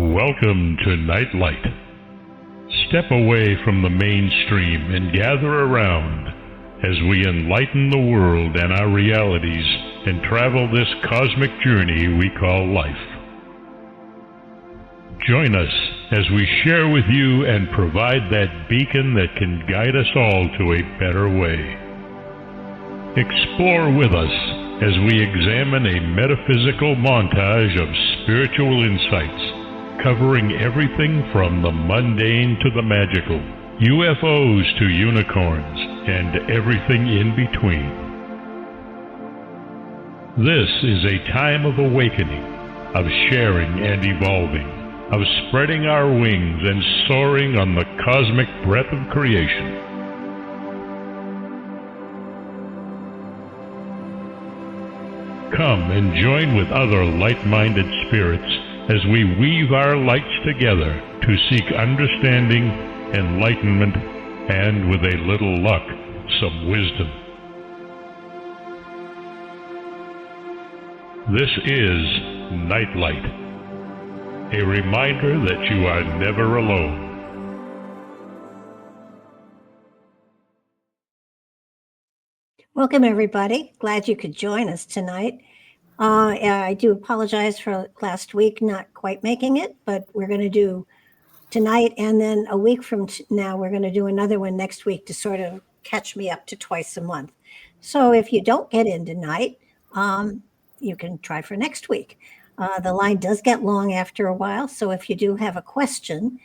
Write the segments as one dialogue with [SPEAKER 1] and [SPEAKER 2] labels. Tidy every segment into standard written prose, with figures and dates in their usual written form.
[SPEAKER 1] Welcome to Nightlight. Step away from the mainstream and gather around as we enlighten the world and our realities and travel this cosmic journey we call life. Join us as we share with you and provide that beacon that can guide us all to a better way. Explore with us as we examine a metaphysical montage of spiritual insights, covering everything from the mundane to the magical, UFOs to unicorns, and everything in between. This is a time of awakening, of sharing and evolving, of spreading our wings and soaring on the cosmic breath of creation. Come and join with other light-minded spirits as we weave our lights together to seek understanding, enlightenment, and with a little luck, some wisdom. This is Nightlight, a reminder that you are never alone.
[SPEAKER 2] Welcome, everybody. Glad you could join us tonight. I do apologize for last week not quite making it, but we're going to do tonight, and then a week from now, we're going to do another one next week to sort of catch me up to twice a month. So if you don't get in tonight, you can try for next week. The line does get long after a while, so if you do have a question,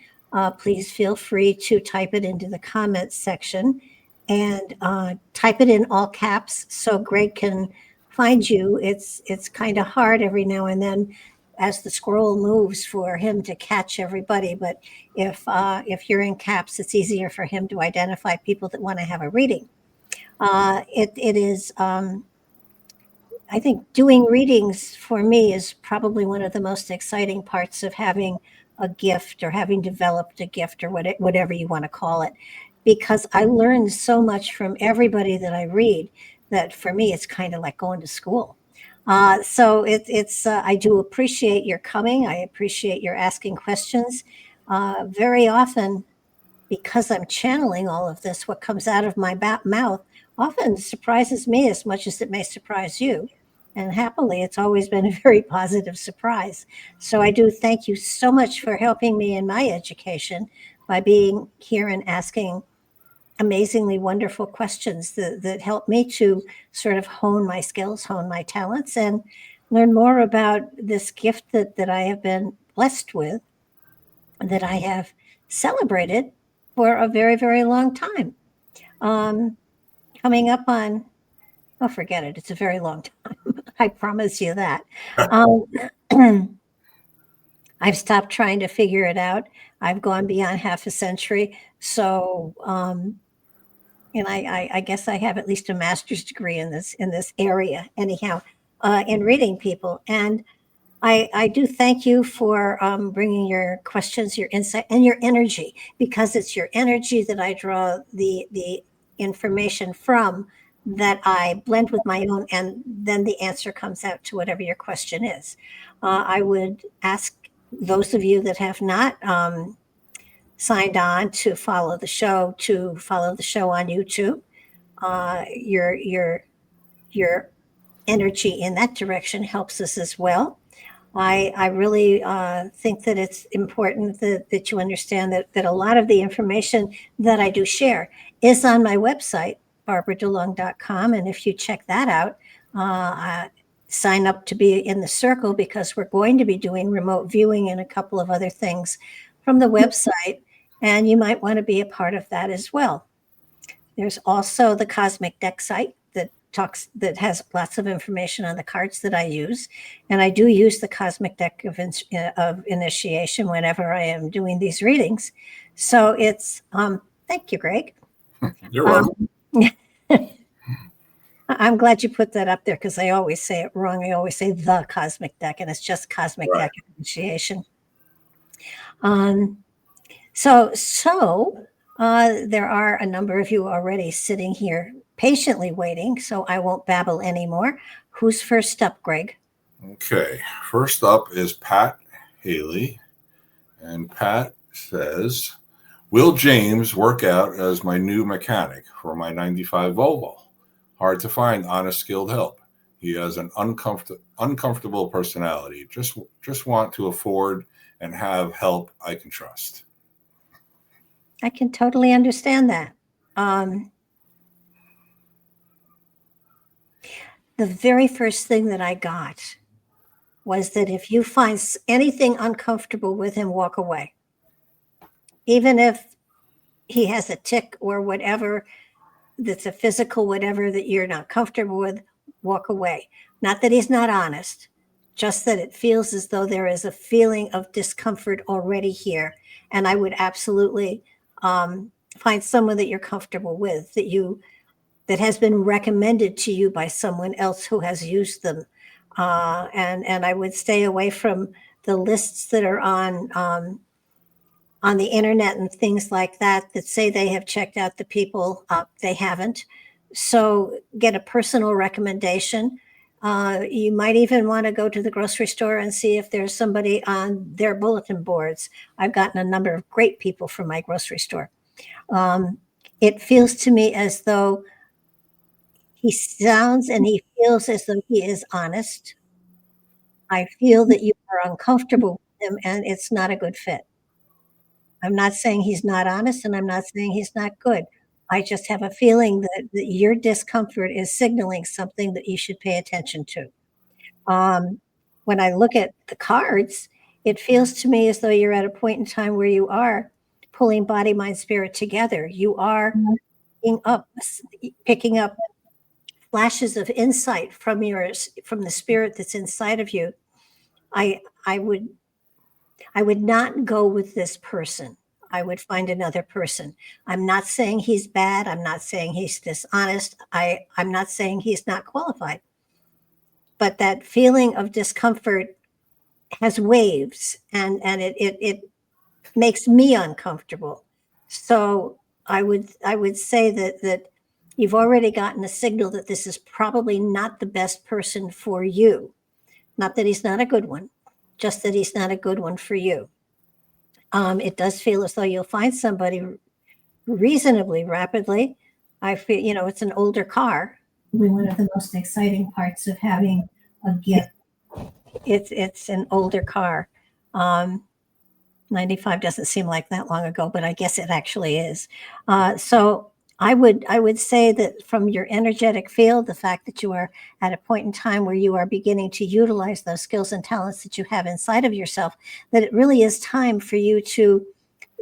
[SPEAKER 2] please feel free to type it into the comments section and type it in all caps so Gregg can find you. It's kind of hard every now and then as the scroll moves for him to catch everybody, but if you're in caps, it's easier for him to identify people that want to have a reading. It is, I think doing readings for me is probably one of the most exciting parts of having a gift or having developed a gift or whatever you want to call it, because I learn so much from everybody that I read that for me, it's kind of like going to school. So I do appreciate your coming. I appreciate your asking questions. Very often, because I'm channeling all of this, what comes out of my mouth often surprises me as much as it may surprise you. And happily, it's always been a very positive surprise. So I do thank you so much for helping me in my education by being here and asking amazingly wonderful questions that help me to sort of hone my skills, hone my talents, and learn more about this gift that I have been blessed with, that I have celebrated for a very, very long time. Coming up on, oh, forget it. It's a very long time. I promise you that. I've stopped trying to figure it out. I've gone beyond half a century. So, and I guess I have at least a master's degree in this area, anyhow, in reading people. And I do thank you for bringing your questions, your insight, and your energy, because it's your energy that I draw the information from, that I blend with my own, and then the answer comes out to whatever your question is. I would ask those of you that have not signed on to follow the show on YouTube. Your energy in that direction helps us as well. I really think that it's important that you understand that a lot of the information that I do share is on my website, barbaradulong.com. And if you check that out, sign up to be in the circle, because we're going to be doing remote viewing and a couple of other things from the website, and you might want to be a part of that as well. There's also the Cosmic Deck site that has lots of information on the cards that I use, and I do use the Cosmic Deck of initiation whenever I am doing these readings. So it's thank you, Gregg.
[SPEAKER 3] You're welcome.
[SPEAKER 2] I'm glad you put that up there, because I always say it wrong. I always say the Cosmic Deck, and it's just Cosmic Deck of initiation. So there are a number of you already sitting here patiently waiting, so I won't babble anymore. Who's first up, Gregg?
[SPEAKER 3] Okay, first up is Pat Haley. And Pat says, will James work out as my new mechanic for my 95 Volvo? Hard to find honest, skilled help. He has an uncomfortable personality. Just want to afford and have help I can trust.
[SPEAKER 2] I can totally understand that. The very first thing that I got was that if you find anything uncomfortable with him, walk away. Even if he has a tick or whatever that's a physical whatever that you're not comfortable with, walk away. Not that he's not honest, just that it feels as though there is a feeling of discomfort already here. And I would absolutely find someone that you're comfortable with, that has been recommended to you by someone else who has used them. And I would stay away from the lists that are on the internet and things like that say they have checked out the people. They haven't. So get a personal recommendation. You might even want to go to the grocery store and see if there's somebody on their bulletin boards. I've gotten a number of great people from my grocery store. It feels to me as though he sounds and he feels as though he is honest. I feel that you are uncomfortable with him and it's not a good fit. I'm not saying he's not honest and I'm not saying he's not good. I just have a feeling that your discomfort is signaling something that you should pay attention to. When I look at the cards, it feels to me as though you're at a point in time where you are pulling body, mind, spirit together. You are picking up flashes of insight from the spirit that's inside of you. I would not go with this person. I would find another person. I'm not saying he's bad. I'm not saying he's dishonest. I'm not saying he's not qualified. But that feeling of discomfort has waves, and it makes me uncomfortable. So I would say that you've already gotten a signal that this is probably not the best person for you. Not that he's not a good one, just that he's not a good one for you. It does feel as though you'll find somebody reasonably rapidly. I feel, it's an older car. One of the most exciting parts of having a gift. It's an older car. 95 doesn't seem like that long ago, but I guess it actually is. So I would say that from your energetic field, the fact that you are at a point in time where you are beginning to utilize those skills and talents that you have inside of yourself, that it really is time for you to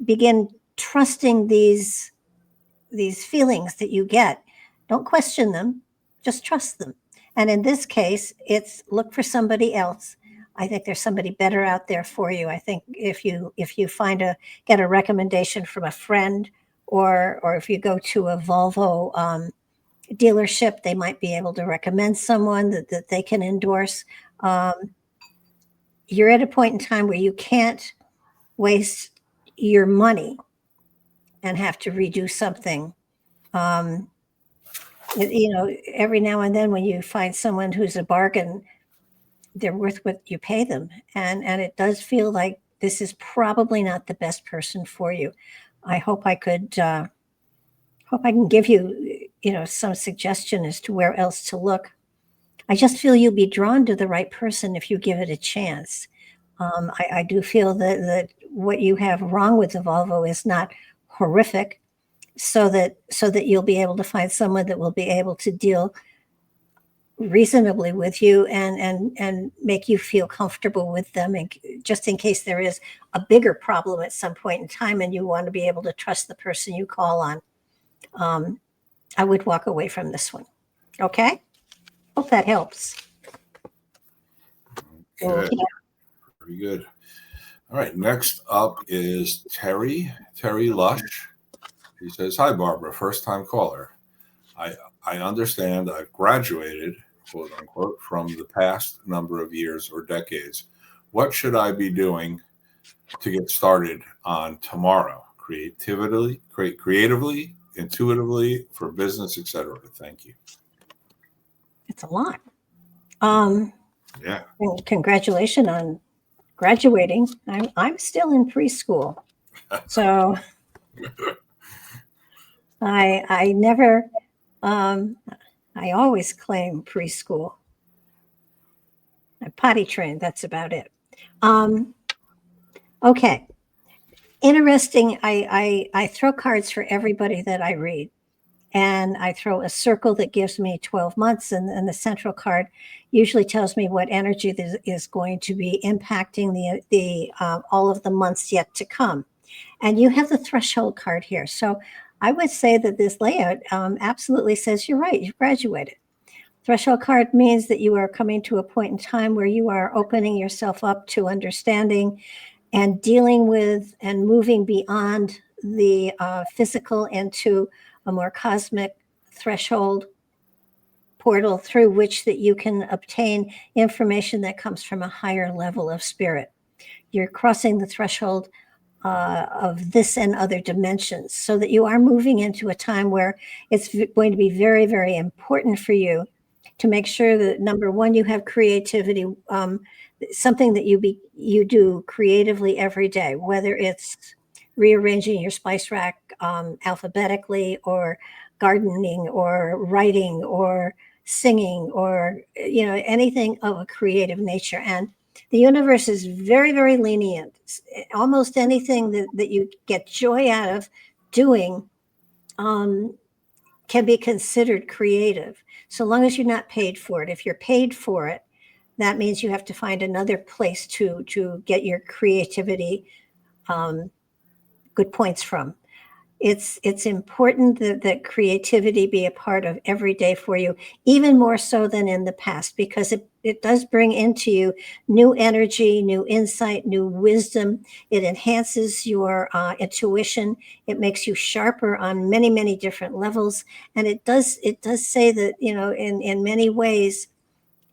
[SPEAKER 2] begin trusting these feelings that you get. Don't question them, just trust them. And in this case, it's look for somebody else. I think there's somebody better out there for you. I think if you get a recommendation from a friend, or if you go to a Volvo dealership, they might be able to recommend someone that they can endorse. You're at a point in time where you can't waste your money and have to redo something. Every now and then when you find someone who's a bargain, they're worth what you pay them. And it does feel like this is probably not the best person for you. I hope I can give you, some suggestion as to where else to look. I just feel you'll be drawn to the right person if you give it a chance. I do feel that what you have wrong with the Volvo is not horrific, so that you'll be able to find someone that will be able to deal reasonably with you and make you feel comfortable with them, and just in case there is a bigger problem at some point in time and you want to be able to trust the person you call on. I would walk away from this one. Okay, hope that helps.
[SPEAKER 3] Okay. Very good. All right, next up is Terry Lush. He says, hi Barbara, first time caller. I understand I've graduated, quote unquote, from the past number of years or decades. What should I be doing to get started on tomorrow? Creatively, intuitively, for business, etc. Thank you.
[SPEAKER 2] It's a lot.
[SPEAKER 3] Yeah.
[SPEAKER 2] Congratulations on graduating. I'm still in preschool. So I never, I always claim preschool. I'm potty trained. That's about it. Okay. Interesting. I throw cards for everybody that I read. And I throw a circle that gives me 12 months, and the central card usually tells me what energy is going to be impacting the all of the months yet to come. And you have the threshold card here. So I would say that this layout absolutely says you're right, you've graduated. Threshold card means that you are coming to a point in time where you are opening yourself up to understanding and dealing with and moving beyond the physical into a more cosmic threshold portal through which that you can obtain information that comes from a higher level of spirit. You're crossing the threshold of this and other dimensions, so that you are moving into a time where it's going to be very, very important for you to make sure that, number one, you have creativity, something that you do creatively every day, whether it's rearranging your spice rack alphabetically, or gardening, or writing, or singing, or anything of a creative nature. And the universe is very, very lenient. Almost anything that you get joy out of doing can be considered creative, so long as you're not paid for it. If you're paid for it, that means you have to find another place to get your creativity good points from. It's important that creativity be a part of every day for you, even more so than in the past, because it does bring into you new energy, new insight, new wisdom. It enhances your intuition. It makes you sharper on many, many different levels. And it does say that, in many ways,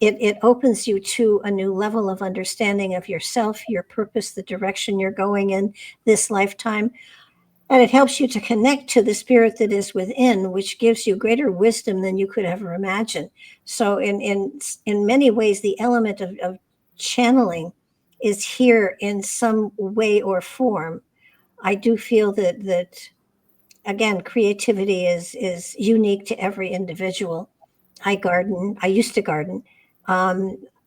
[SPEAKER 2] it opens you to a new level of understanding of yourself, your purpose, the direction you're going in this lifetime. And it helps you to connect to the spirit that is within, which gives you greater wisdom than you could ever imagine. So in many ways, the element of channeling is here in some way or form. I do feel that again, creativity is unique to every individual. I garden. I used to garden.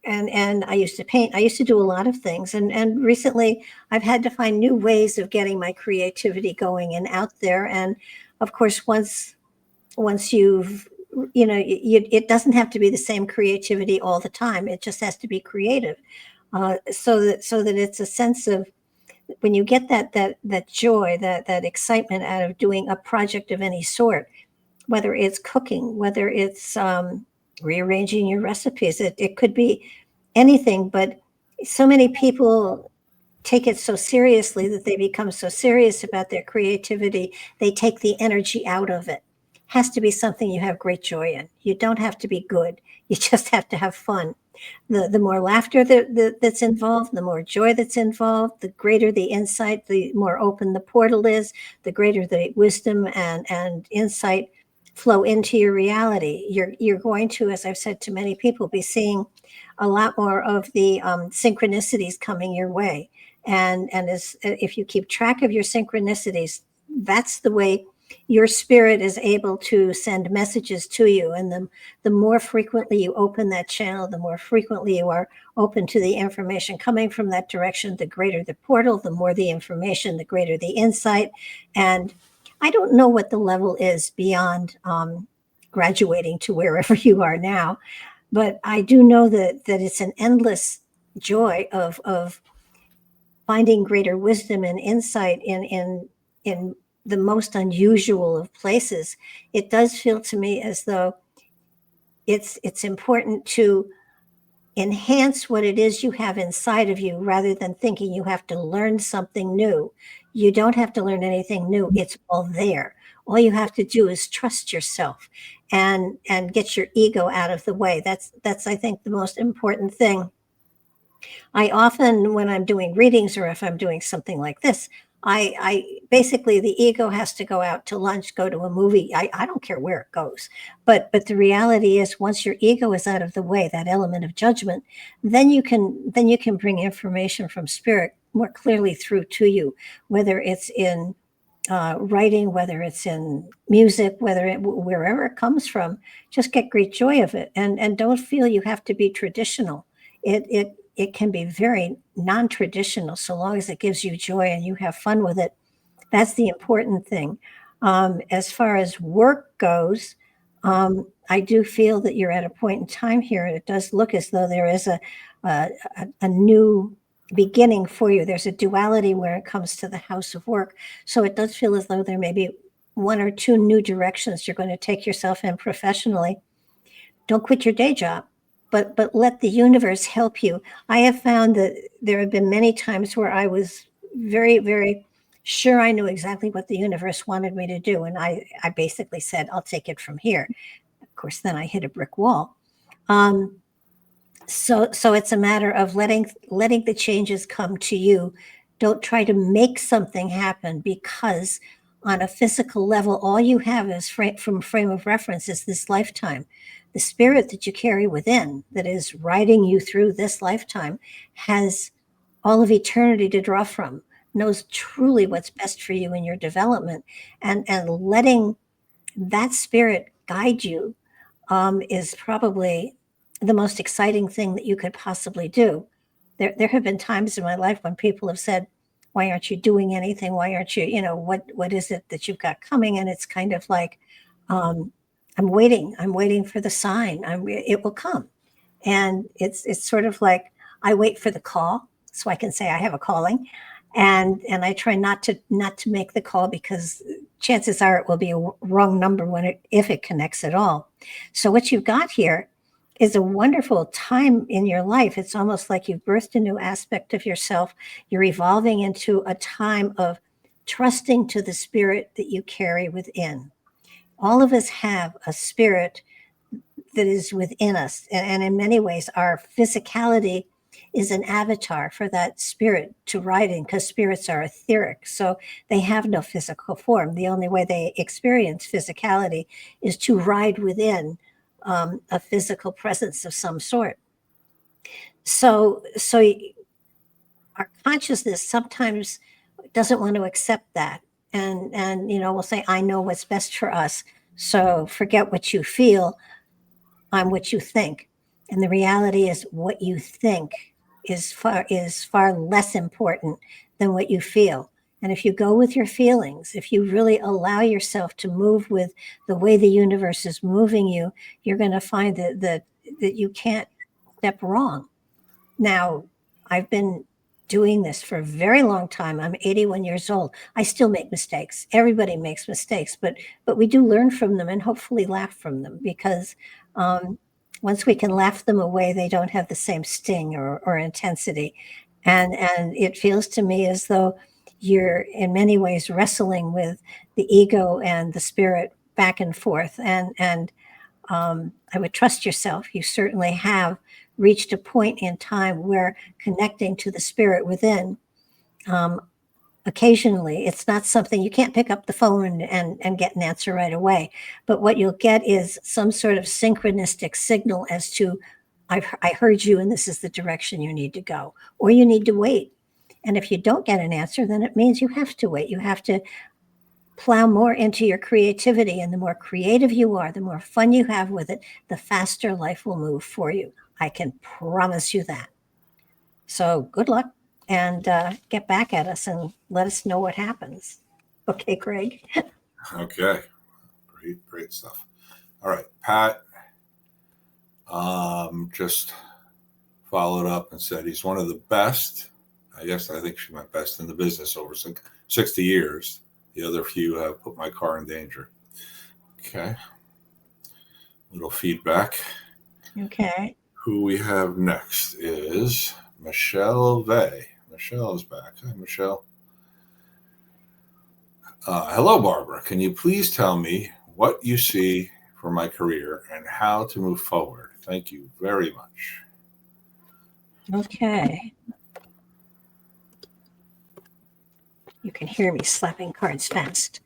[SPEAKER 2] And I used to paint. I used to do a lot of things. And recently I've had to find new ways of getting my creativity going and out there. And of course, once you've, it doesn't have to be the same creativity all the time. It just has to be creative. So that it's a sense of, when you get that joy, that excitement out of doing a project of any sort, whether it's cooking, whether it's rearranging your recipes, it could be anything. But so many people take it so seriously that they become so serious about their creativity, they take the energy out of it. Has to be something you have great joy in. You don't have to be good. You just have to have fun. The more laughter that's involved, the more joy that's involved, the greater the insight, the more open the portal is, the greater the wisdom and insight flow into your reality. You're going to, as I've said to many people, be seeing a lot more of the synchronicities coming your way. And if you keep track of your synchronicities, that's the way your spirit is able to send messages to you. And the more frequently you open that channel, the more frequently you are open to the information coming from that direction, the greater the portal, the more the information, the greater the insight. And I don't know what the level is beyond graduating to wherever you are now, but I do know that it's an endless joy of finding greater wisdom and insight in the most unusual of places. It does feel to me as though it's important to enhance what it is you have inside of you, rather than thinking you have to learn something new. You don't have to learn anything new. It's all there. All you have to do is trust yourself and get your ego out of the way. That's I think the most important thing. I often, when I'm doing readings or if I'm doing something like this, I basically, the ego has to go out to lunch, go to a movie. I don't care where it goes. But the reality is, once your ego is out of the way, that element of judgment, then you can bring information from spirit more clearly through to you, whether it's in writing, whether it's in music, wherever it comes from. Just get great joy of it, and don't feel you have to be traditional. It can be very non-traditional, so long as it gives you joy and you have fun with it. That's the important thing. As far as work goes, I do feel that you're at a point in time here, and it does look as though there is a new beginning for you. There's a duality where it comes to the house of work. So it does feel as though there may be one or two new directions you're going to take yourself in professionally. Don't quit your day job, but let the universe help you. I have found that there have been many times where I was very, very sure I knew exactly what the universe wanted me to do. And I basically said, I'll take it from here. Of course, then I hit a brick wall. So it's a matter of letting the changes come to you. Don't try to make something happen, because on a physical level, all you have is from frame of reference is this lifetime. The spirit that you carry within, that is riding you through this lifetime, has all of eternity to draw from, knows truly what's best for you in your development, and letting that spirit guide you is probably the most exciting thing that you could possibly do. There have been times in my life when people have said, why aren't you doing anything? Why aren't you, what is it that you've got coming? And it's kind of like, I'm waiting for the sign. It will come. And it's sort of like, I wait for the call so I can say I have a calling. And I try not to make the call, because chances are it will be a wrong number if it connects at all. So what you've got here is a wonderful time in your life. It's almost like you've birthed a new aspect of yourself. You're evolving into a time of trusting to the spirit that you carry within. All of us have a spirit that is within us. And in many ways, our physicality is an avatar for that spirit to ride in, because spirits are etheric. So they have no physical form. The only way they experience physicality is to ride within a physical presence of some sort. So our consciousness sometimes doesn't want to accept that. And we'll say, I know what's best for us. So forget what you feel. I'm what you think. And the reality is, what you think is far less important than what you feel. And if you go with your feelings, if you really allow yourself to move with the way the universe is moving you, you're going to find that you can't step wrong. Now, I've been doing this for a very long time. I'm 81 years old. I still make mistakes. Everybody makes mistakes, but we do learn from them and hopefully laugh from them, because once we can laugh them away, they don't have the same sting or intensity. And it feels to me as though you're in many ways wrestling with the ego and the spirit back and forth. And I would trust yourself. You certainly have reached a point in time where connecting to the spirit within, occasionally, it's not something you can't pick up the phone and get an answer right away. But what you'll get is some sort of synchronistic signal as to, I heard you, and this is the direction you need to go, or you need to wait. And if you don't get an answer, then it means you have to wait. You have to plow more into your creativity. And the more creative you are, the more fun you have with it, the faster life will move for you. I can promise you that. So good luck, and get back at us and let us know what happens. Okay, Gregg?
[SPEAKER 3] Okay. Great stuff. All right. Pat just followed up and said he's one of the best. I think she meant best in the business over 60 years. The other few have put my car in danger. Okay. Little feedback.
[SPEAKER 2] Okay.
[SPEAKER 3] Who we have next is Michelle Vey. Michelle is back. Hi, Michelle. Hello, Barbara. Can you please tell me what you see for my career and how to move forward? Thank you very much.
[SPEAKER 2] Okay. You can hear me slapping cards fast.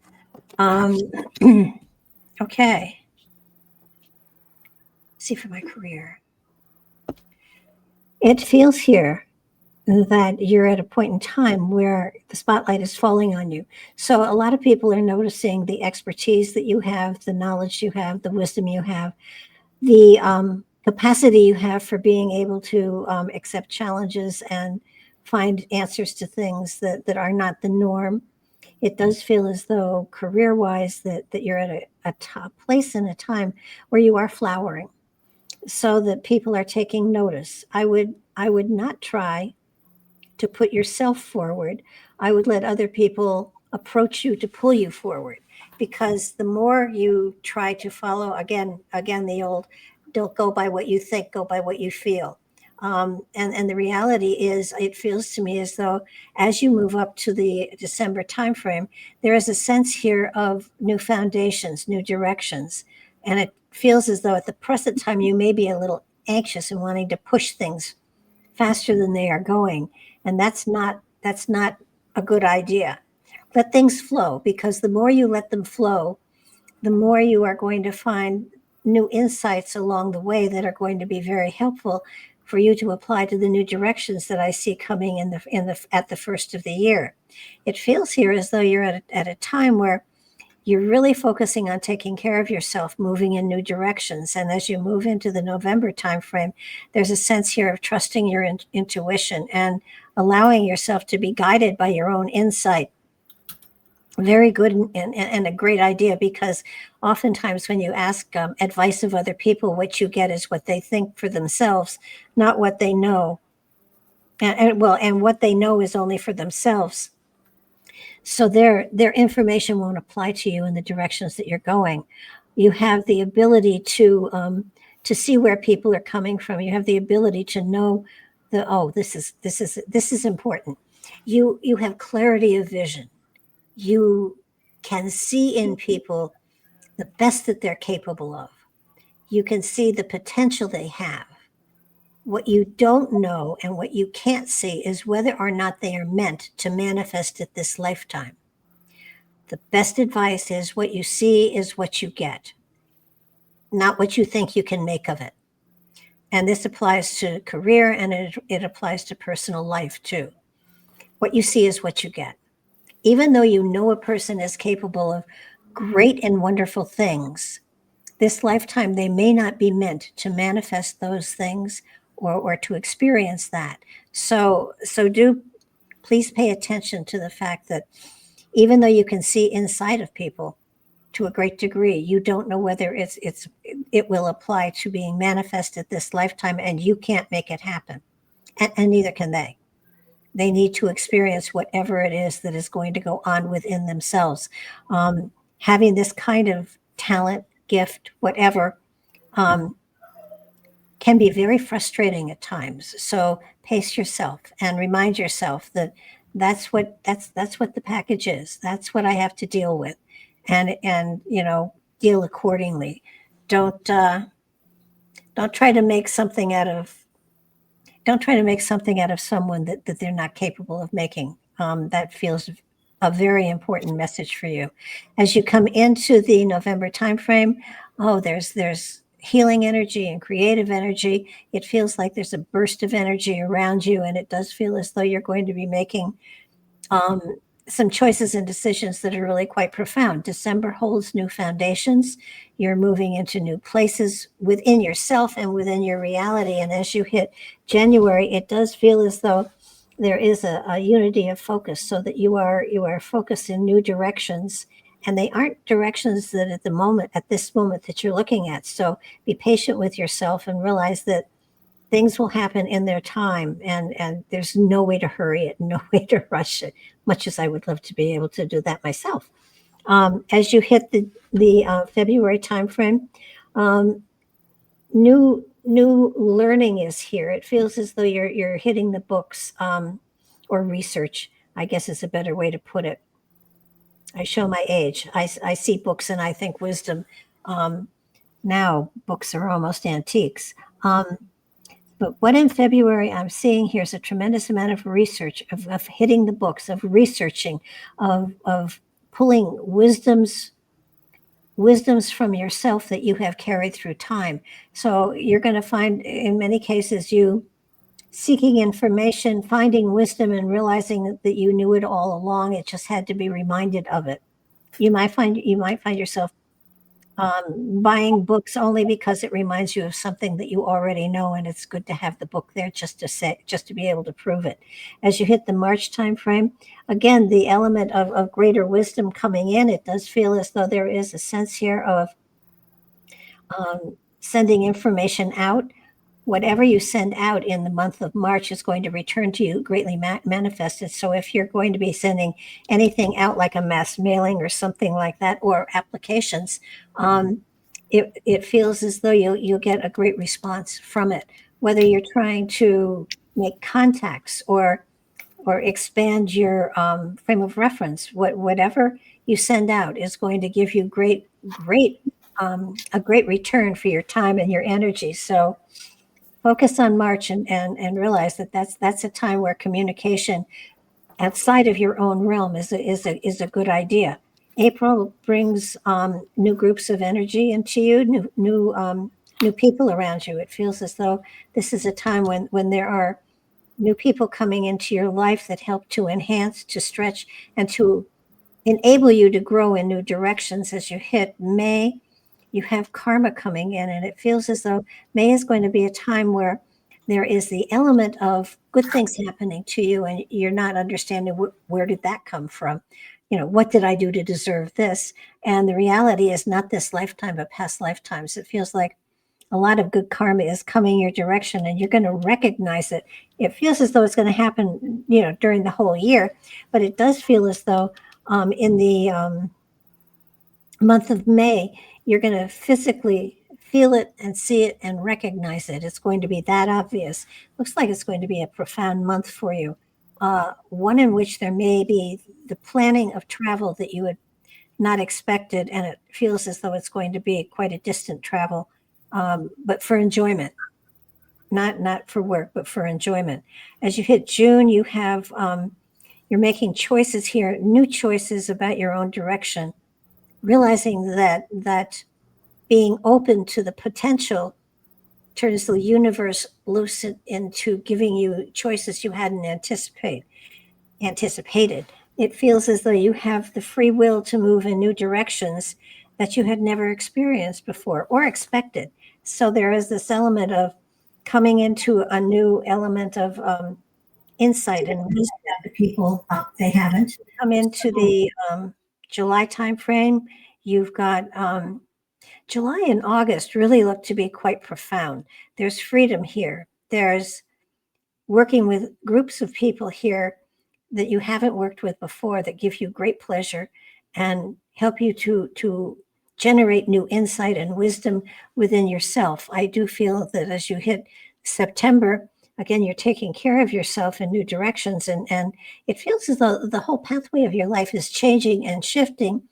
[SPEAKER 2] Okay. See for my career. It feels here that you're at a point in time where the spotlight is falling on you. So a lot of people are noticing the expertise that you have, the knowledge you have, the wisdom you have, the capacity you have for being able to accept challenges and find answers to things that are not the norm. It does feel as though career-wise that you're at a top place in a time where you are flowering, so that people are taking notice. I would not try to put yourself forward. I would let other people approach you to pull you forward, because the more you try to follow, again, the old, don't go by what you think, go by what you feel. And the reality is, it feels to me as though as you move up to the December timeframe, there is a sense here of new foundations, new directions. And it feels as though at the present time, you may be a little anxious and wanting to push things faster than they are going. And that's not a good idea. Let things flow, because the more you let them flow, the more you are going to find new insights along the way that are going to be very helpful for you to apply to the new directions that I see coming at the first of the year. It feels here as though you're at a time where you're really focusing on taking care of yourself, moving in new directions. And as you move into the November timeframe, there's a sense here of trusting your intuition and allowing yourself to be guided by your own insight. Very good and a great idea, because oftentimes when you ask advice of other people, what you get is what they think for themselves, not what they know. And what they know is only for themselves. So their information won't apply to you in the directions that you're going. You have the ability to see where people are coming from. You have the ability to know this is important. You have clarity of vision. You can see in people the best that they're capable of. You can see the potential they have. What you don't know and what you can't see is whether or not they are meant to manifest at this lifetime. The best advice is, what you see is what you get, not what you think you can make of it. And this applies to career, and it applies to personal life too. What you see is what you get. Even though you know a person is capable of great and wonderful things, this lifetime they may not be meant to manifest those things or to experience that. So do please pay attention to the fact that even though you can see inside of people to a great degree, you don't know whether it will apply to being manifested this lifetime, and you can't make it happen, and neither can they. They need to experience whatever it is that is going to go on within themselves. Having this kind of talent, gift, whatever, can be very frustrating at times. So pace yourself and remind yourself that that's what the package is. That's what I have to deal with, and deal accordingly. Don't try to make something out of someone that they're not capable of making. That feels a very important message for you as you come into the November timeframe. Oh, there's healing energy and creative energy. It feels like there's a burst of energy around you, and it does feel as though you're going to be making some choices and decisions that are really quite profound. December holds new foundations. You're moving into new places within yourself and within your reality. And as you hit January, it does feel as though there is a unity of focus, so that you are focused in new directions. And they aren't directions that at this moment that you're looking at. So be patient with yourself and realize that things will happen in their time, and there's no way to hurry it, no way to rush it, much as I would love to be able to do that myself. As you hit the February timeframe, new learning is here. It feels as though you're hitting the books, or research, I guess is a better way to put it. I show my age. I see books and I think wisdom. Now books are almost antiques. But what in February I'm seeing here is a tremendous amount of research, of hitting the books, of researching, of pulling wisdoms from yourself that you have carried through time. So you're going to find, in many cases, you seeking information, finding wisdom, and realizing that you knew it all along. It just had to be reminded of it. You might find yourself buying books only because it reminds you of something that you already know, and it's good to have the book there just to be able to prove it. As you hit the March time frame, again, the element of greater wisdom coming in, it does feel as though there is a sense here of sending information out. Whatever you send out in the month of March is going to return to you greatly manifested. So if you're going to be sending anything out like a mass mailing or something like that, or applications, it feels as though you'll get a great response from it. Whether you're trying to make contacts or expand your frame of reference, whatever you send out is going to give you a great return for your time and your energy. So focus on March and realize that that's a time where communication outside of your own realm is a good idea. April brings new groups of energy into you, new people around you. It feels as though this is a time when there are new people coming into your life that help to enhance, to stretch, and to enable you to grow in new directions. As you hit May, you have karma coming in, and it feels as though May is going to be a time where there is the element of good things happening to you, and you're not understanding where did that come from? What did I do to deserve this? And the reality is not this lifetime, but past lifetimes. It feels like a lot of good karma is coming your direction, and you're going to recognize it. It feels as though it's going to happen, during the whole year, but it does feel as though in the month of May, you're going to physically feel it and see it and recognize it. It's going to be that obvious. Looks like it's going to be a profound month for you. One in which there may be the planning of travel that you had not expected, and it feels as though it's going to be quite a distant travel, but for enjoyment, not for work, but for enjoyment. As you hit June, you have you're making choices here, new choices about your own direction, realizing that being open to the potential turns the universe loose into giving you choices you hadn't anticipated. It feels as though you have the free will to move in new directions that you had never experienced before or expected. So there is this element of coming into a new element of insight and wisdom that the people they haven't come into the July timeframe. You've got July and August really look to be quite profound. There's freedom here. There's working with groups of people here that you haven't worked with before that give you great pleasure and help you to generate new insight and wisdom within yourself. I do feel that as you hit September, again, you're taking care of yourself in new directions, and it feels as though the whole pathway of your life is changing and shifting.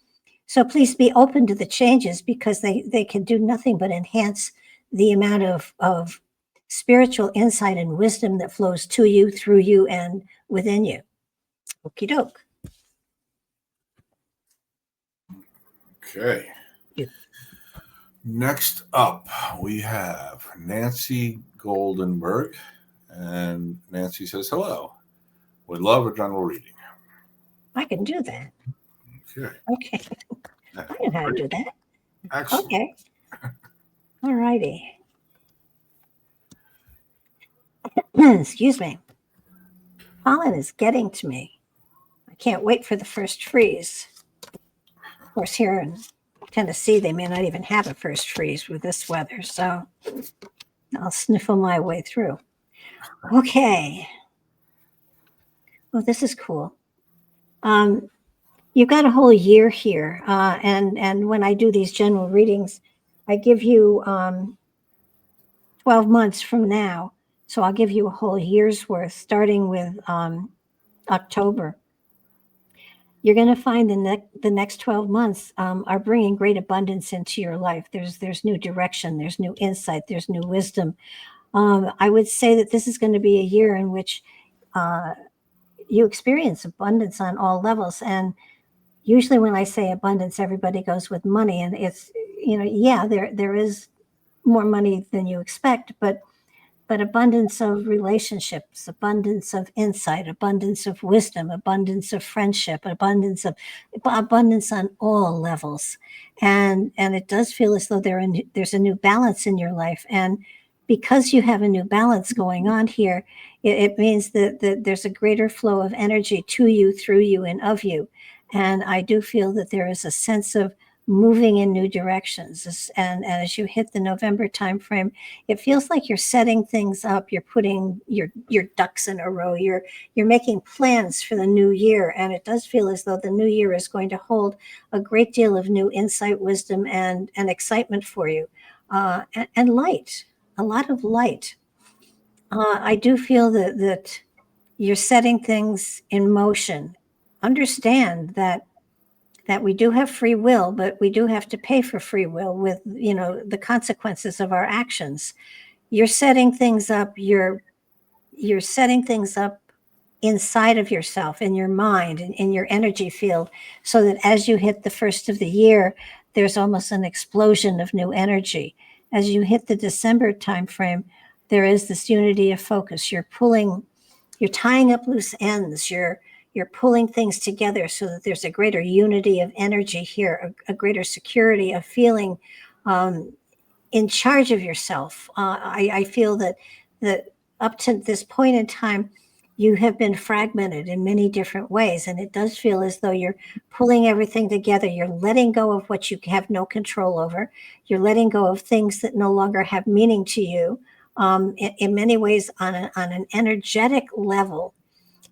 [SPEAKER 2] So please be open to the changes, because they can do nothing but enhance the amount of spiritual insight and wisdom that flows to you, through you, and within you. Okie doke.
[SPEAKER 3] Okay.
[SPEAKER 2] Yeah.
[SPEAKER 3] Next up, we have Nancy Goldenberg. And Nancy says, hello. Would love a general reading.
[SPEAKER 2] I can do that. Okay. I know how to do that.
[SPEAKER 3] Excellent.
[SPEAKER 2] Okay. All righty. Excuse me. Pollen is getting to me. I can't wait for the first freeze. Of course, here in Tennessee, they may not even have a first freeze with this weather, so I'll sniffle my way through. Okay. Well, this is cool. You've got a whole year here, and when I do these general readings, I give you 12 months from now. So I'll give you a whole year's worth, starting with October. You're going to find the next 12 months are bringing great abundance into your life. There's new direction, there's new insight, there's new wisdom. I would say that this is going to be a year in which you experience abundance on all levels. And usually when I say abundance, everybody goes with money. And it's, yeah, there is more money than you expect, but abundance of relationships, abundance of insight, abundance of wisdom, abundance of friendship, abundance on all levels. And it does feel as though there's a new balance in your life. And because you have a new balance going on here, it means that there's a greater flow of energy to you, through you, and of you. And I do feel that there is a sense of moving in new directions. And as you hit the November timeframe, it feels like you're setting things up. You're putting your ducks in a row. You're making plans for the new year. And it does feel as though the new year is going to hold a great deal of new insight, wisdom, and excitement for you. And light, a lot of light. I do feel that you're setting things in motion. Understand that we do have free will, but we do have to pay for free will with, the consequences of our actions. You're setting things up. You're setting things up inside of yourself, in your mind, and in your energy field, so that as you hit the first of the year, there's almost an explosion of new energy. As you hit the December timeframe, there is this unity of focus. You're tying up loose ends. You're pulling things together so that there's a greater unity of energy here, a greater security of feeling in charge of yourself. I feel that up to this point in time, you have been fragmented in many different ways. And it does feel as though you're pulling everything together. You're letting go of what you have no control over. You're letting go of things that no longer have meaning to you. In many ways, on an energetic level,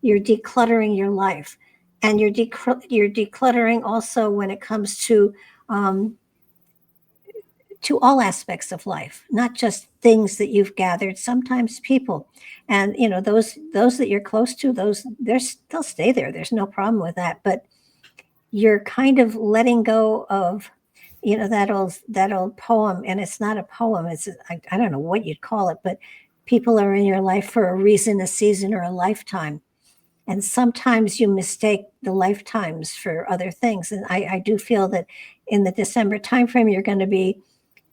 [SPEAKER 2] you're decluttering your life. And you're decluttering also when it comes to all aspects of life, not just things that you've gathered, sometimes people. And, those that you're close to, they'll stay there. There's no problem with that. But you're kind of letting go of, that old poem. And it's not a poem. I don't know what you'd call it, but people are in your life for a reason, a season, or a lifetime. And sometimes you mistake the lifetimes for other things. And I do feel that in the December timeframe, you're going to be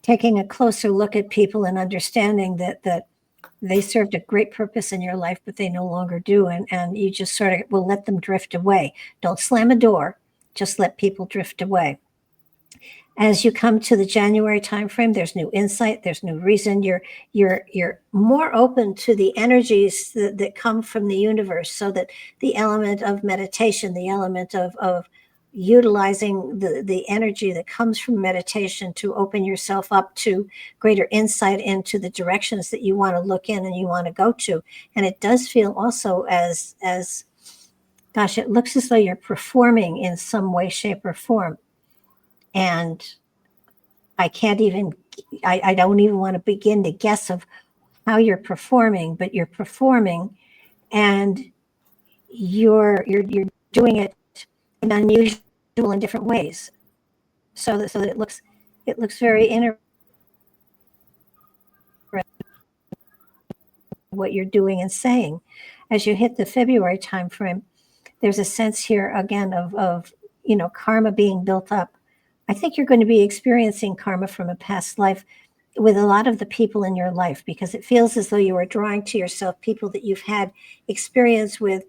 [SPEAKER 2] taking a closer look at people and understanding that they served a great purpose in your life, but they no longer do. And you just sort of will let them drift away. Don't slam a door, just let people drift away. As you come to the January timeframe, there's new insight, there's new reason. You're more open to the energies that come from the universe, so that the element of meditation, the element of utilizing the energy that comes from meditation to open yourself up to greater insight into the directions that you want to look in and you want to go to. And it does feel also as gosh, it looks as though you're performing in some way, shape, or form. And I don't even want to begin to guess of how you're performing, but you're performing, and you're doing it in unusual and different ways, so that it looks very interesting what you're doing and saying. As you hit the February timeframe, there's a sense here again of karma being built up. I think you're going to be experiencing karma from a past life with a lot of the people in your life, because it feels as though you are drawing to yourself people that you've had experience with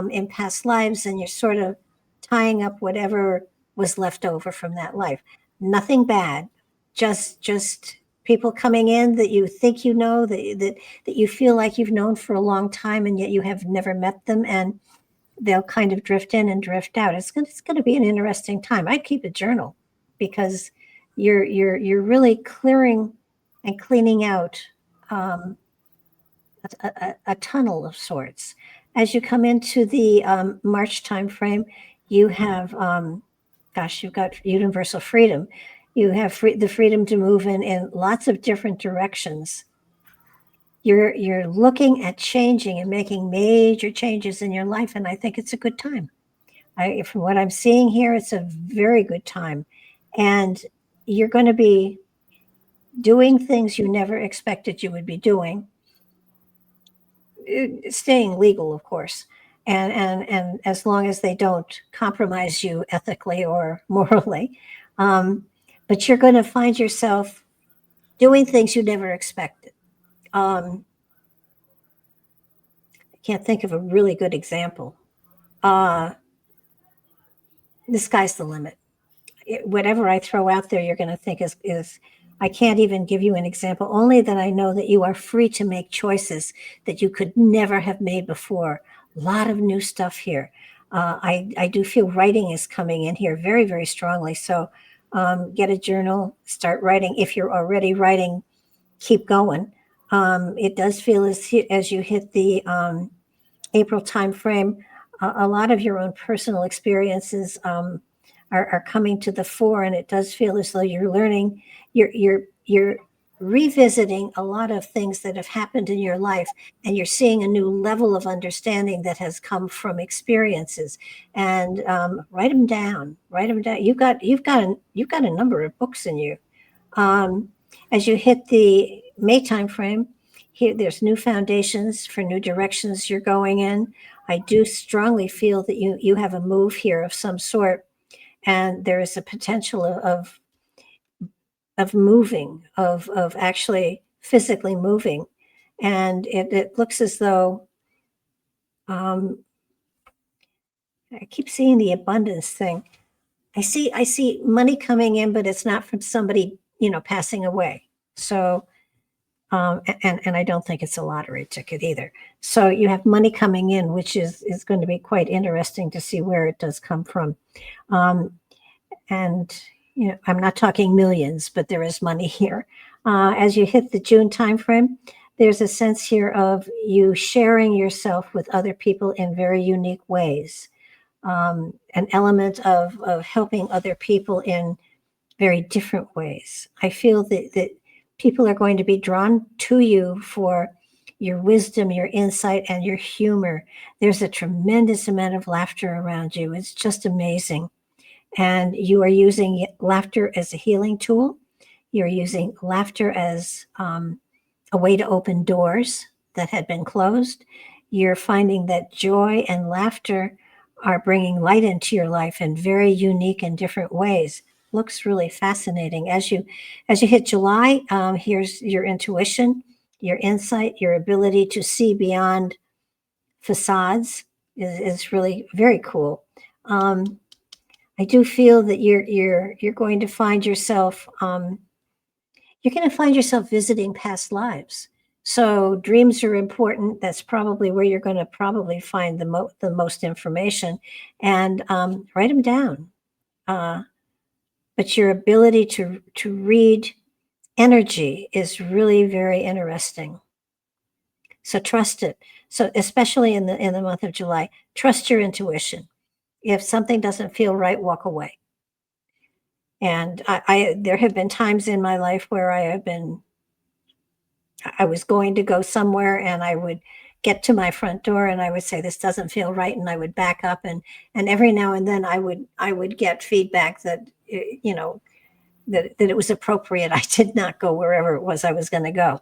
[SPEAKER 2] in past lives, and you're sort of tying up whatever was left over from that life. Nothing bad, just people coming in that you think that you feel like you've known for a long time, and yet you have never met them, and they'll kind of drift in and drift out. It's going to be an interesting time. I'd keep a journal, because you're really clearing and cleaning out a tunnel of sorts. As you come into the March timeframe, you have, you've got universal freedom. You have the freedom to move in lots of different directions. You're looking at changing and making major changes in your life, and I think it's a good time. From what I'm seeing here, it's a very good time. And you're going to be doing things you never expected you would be doing. staying legal, of course, and as long as they don't compromise you ethically or morally. But you're going to find yourself doing things you never expected. I can't think of a really good example. The sky's the limit. Whatever I throw out there, you're going to think is I can't even give you an example, only that I know that you are free to make choices that you could never have made before. A lot of new stuff here. I do feel writing is coming in here very, very strongly. So get a journal, start writing. If you're already writing, keep going. It does feel as you hit the April timeframe, a lot of your own personal experiences are coming to the fore, and it does feel as though you're learning, you're revisiting a lot of things that have happened in your life, and you're seeing a new level of understanding that has come from experiences. And write them down. Write them down. You've got a number of books in you. As you hit the May timeframe, here there's new foundations for new directions you're going in. I do strongly feel that you have a move here of some sort, and there is a potential of moving, of actually physically moving, and it looks as though I keep seeing the abundance thing. I see money coming in, but it's not from somebody passing away. So and I don't think it's a lottery ticket either. So you have money coming in, which is going to be quite interesting to see where it does come from. And I'm not talking millions, but there is money here. As you hit the June timeframe, there's a sense here of you sharing yourself with other people in very unique ways. An element of helping other people in very different ways. I feel that people are going to be drawn to you for your wisdom, your insight, and your humor. There's a tremendous amount of laughter around you. It's just amazing. And you are using laughter as a healing tool. You're using laughter as a way to open doors that had been closed. You're finding that joy and laughter are bringing light into your life in very unique and different ways. Looks really fascinating. As you hit July, here's your intuition, your insight, your ability to see beyond facades is really very cool. I do feel that you're going to find yourself visiting past lives. So dreams are important. That's probably where you're going to probably find the most information, and write them down. But your ability to read energy is really very interesting. So trust it. So especially in the month of July, trust your intuition. If something doesn't feel right, walk away. And there have been times in my life where I was going to go somewhere, and I would get to my front door and I would say, this doesn't feel right. And I would back up, and every now and then I would get feedback that, that it was appropriate. I did not go wherever it was I was going to go.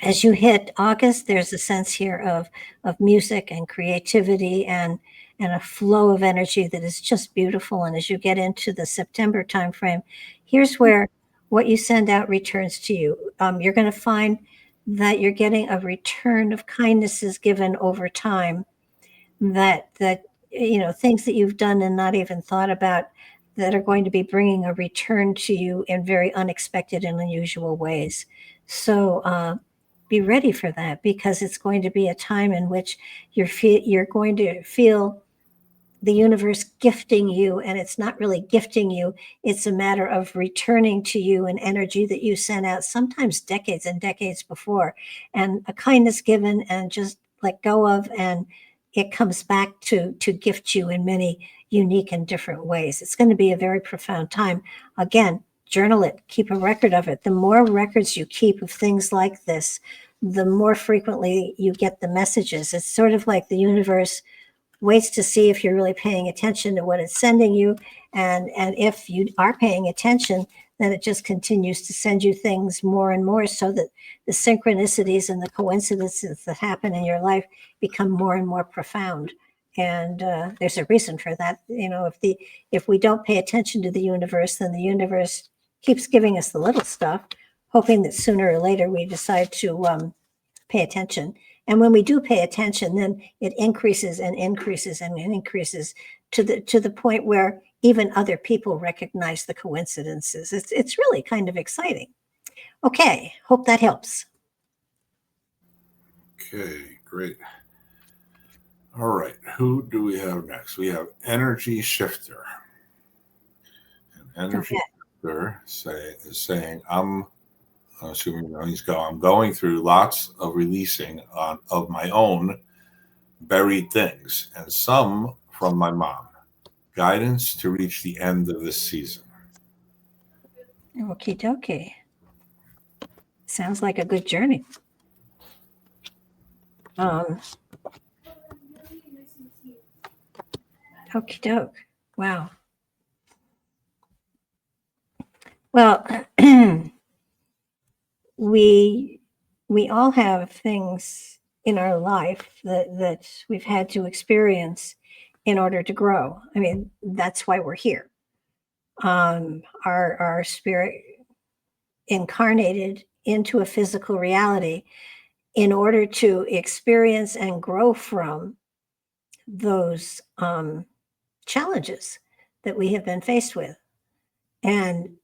[SPEAKER 2] As you hit August, there's a sense here of music and creativity and a flow of energy that is just beautiful. And as you get into the September timeframe, here's where what you send out returns to you. You're going to find that you're getting a return of kindnesses given over time, that things that you've done and not even thought about, that are going to be bringing a return to you in very unexpected and unusual ways. So be ready for that, because it's going to be a time in which you're going to feel the universe gifting you, and it's not really gifting you. It's a matter of returning to you an energy that you sent out sometimes decades and decades before, and a kindness given and just let go of, and it comes back to gift you in many unique and different ways. It's going to be a very profound time. Again, journal it, keep a record of it. The more records you keep of things like this, the more frequently you get the messages. It's sort of like the universe waits to see if you're really paying attention to what it's sending you. And if you are paying attention, then it just continues to send you things more and more, so that the synchronicities and the coincidences that happen in your life become more and more profound. And there's a reason for that. If we don't pay attention to the universe, then the universe keeps giving us the little stuff, hoping that sooner or later we decide to pay attention. And when we do pay attention, then it increases and increases and increases to the point where even other people recognize the coincidences. It's really kind of exciting. Okay, hope that helps.
[SPEAKER 3] Okay, great. All right, who do we have next? We have Energy Shifter. And Energy Shifter is saying, I'm assuming I'm going through lots of releasing of my own buried things, and some from my mom. Guidance to reach the end of this season.
[SPEAKER 2] Okie dokie. Sounds like a good journey. Okie doke. Wow. Well, we all have things in our life that we've had to experience in order to grow. I mean, that's why we're here. Our spirit incarnated into a physical reality in order to experience and grow from those challenges that we have been faced with. And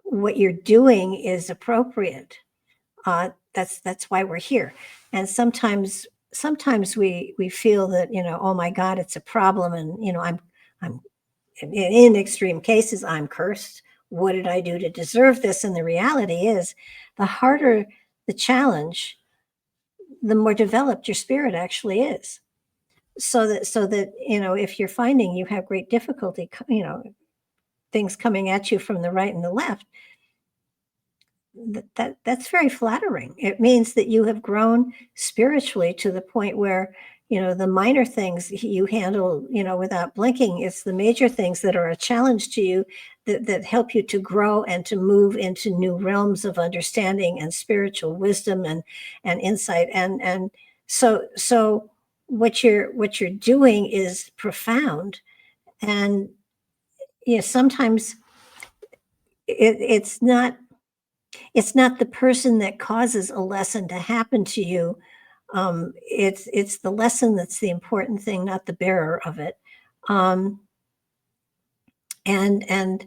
[SPEAKER 2] what you're doing is appropriate. That's why we're here. And sometimes we feel that, oh my God, it's a problem, and I'm in extreme cases, I'm cursed. What did I do to deserve this? And the reality is, the harder the challenge, the more developed your spirit actually is. So that if you're finding you have great difficulty, things coming at you from the right and the left, that's very flattering. It means that you have grown spiritually to the point where, the minor things you handle, without blinking. It's the major things that are a challenge to you that help you to grow and to move into new realms of understanding and spiritual wisdom and insight. And so what you're doing is profound. And sometimes it's not the person that causes a lesson to happen to you. It's the lesson that's the important thing, not the bearer of it. And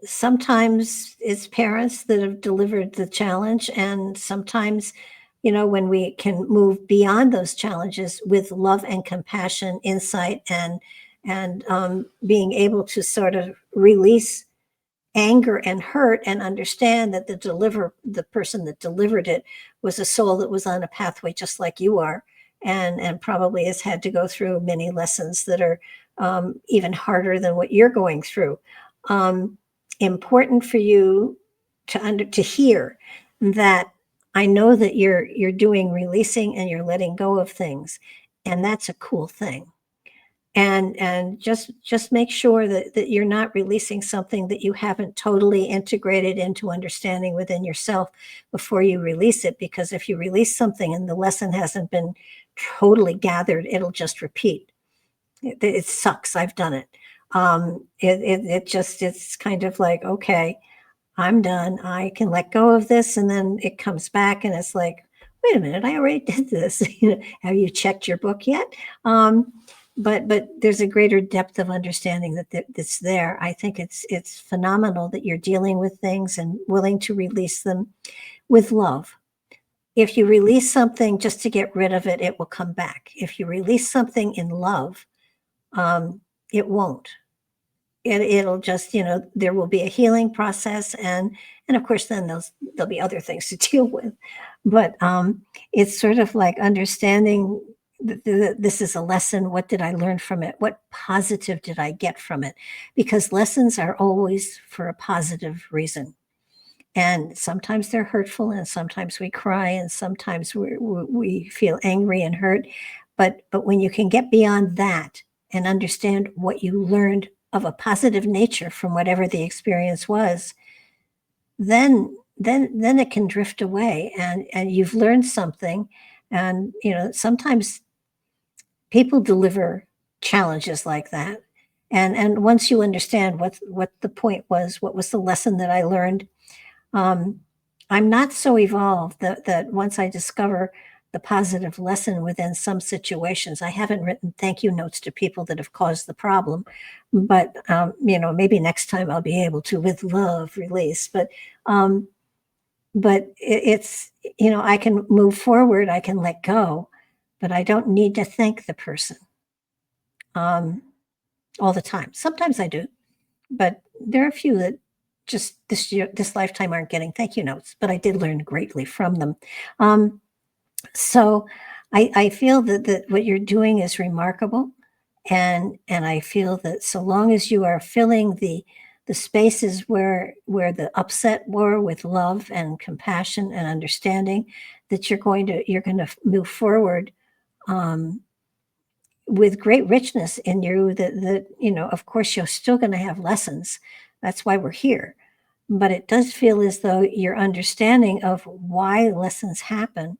[SPEAKER 2] sometimes it's parents that have delivered the challenge, and sometimes, when we can move beyond those challenges with love and compassion, insight, and being able to sort of release anger and hurt, and understand that the person that delivered it was a soul that was on a pathway just like you are, and probably has had to go through many lessons that are even harder than what you're going through. Important for you to hear that I know that you're doing releasing and you're letting go of things, and that's a cool thing. And just make sure that you're not releasing something that you haven't totally integrated into understanding within yourself before you release it. Because if you release something and the lesson hasn't been totally gathered, it'll just repeat. It sucks. I've done it. It's kind of like, okay, I'm done. I can let go of this. And then it comes back and it's like, wait a minute, I already did this. Have you checked your book yet? But there's a greater depth of understanding that's there. I think it's phenomenal that you're dealing with things and willing to release them with love. If you release something just to get rid of it, it will come back. If you release something in love, it won't. It'll just, there will be a healing process, and of course then there'll be other things to deal with. But it's sort of like understanding this is a lesson. What did I learn from it? What positive did I get from it? Because lessons are always for a positive reason. And sometimes they're hurtful, and sometimes we cry, and sometimes we feel angry and hurt. But when you can get beyond that and understand what you learned of a positive nature from whatever the experience was, then it can drift away, and you've learned something. And sometimes people deliver challenges like that, and once you understand what the point was, what was the lesson that I learned, I'm not so evolved that once I discover the positive lesson within some situations, I haven't written thank you notes to people that have caused the problem, but maybe next time I'll be able to, with love, release. But it's I can move forward, I can let go, but I don't need to thank the person um, all the time. Sometimes I do, but there are a few that just this lifetime aren't getting thank you notes, but I did learn greatly from them. So I feel that what you're doing is remarkable, and I feel that so long as you are filling the spaces where the upset were with love and compassion and understanding, that you're going to move forward with great richness in you. That of course, you're still going to have lessons. That's why we're here. But it does feel as though your understanding of why lessons happen,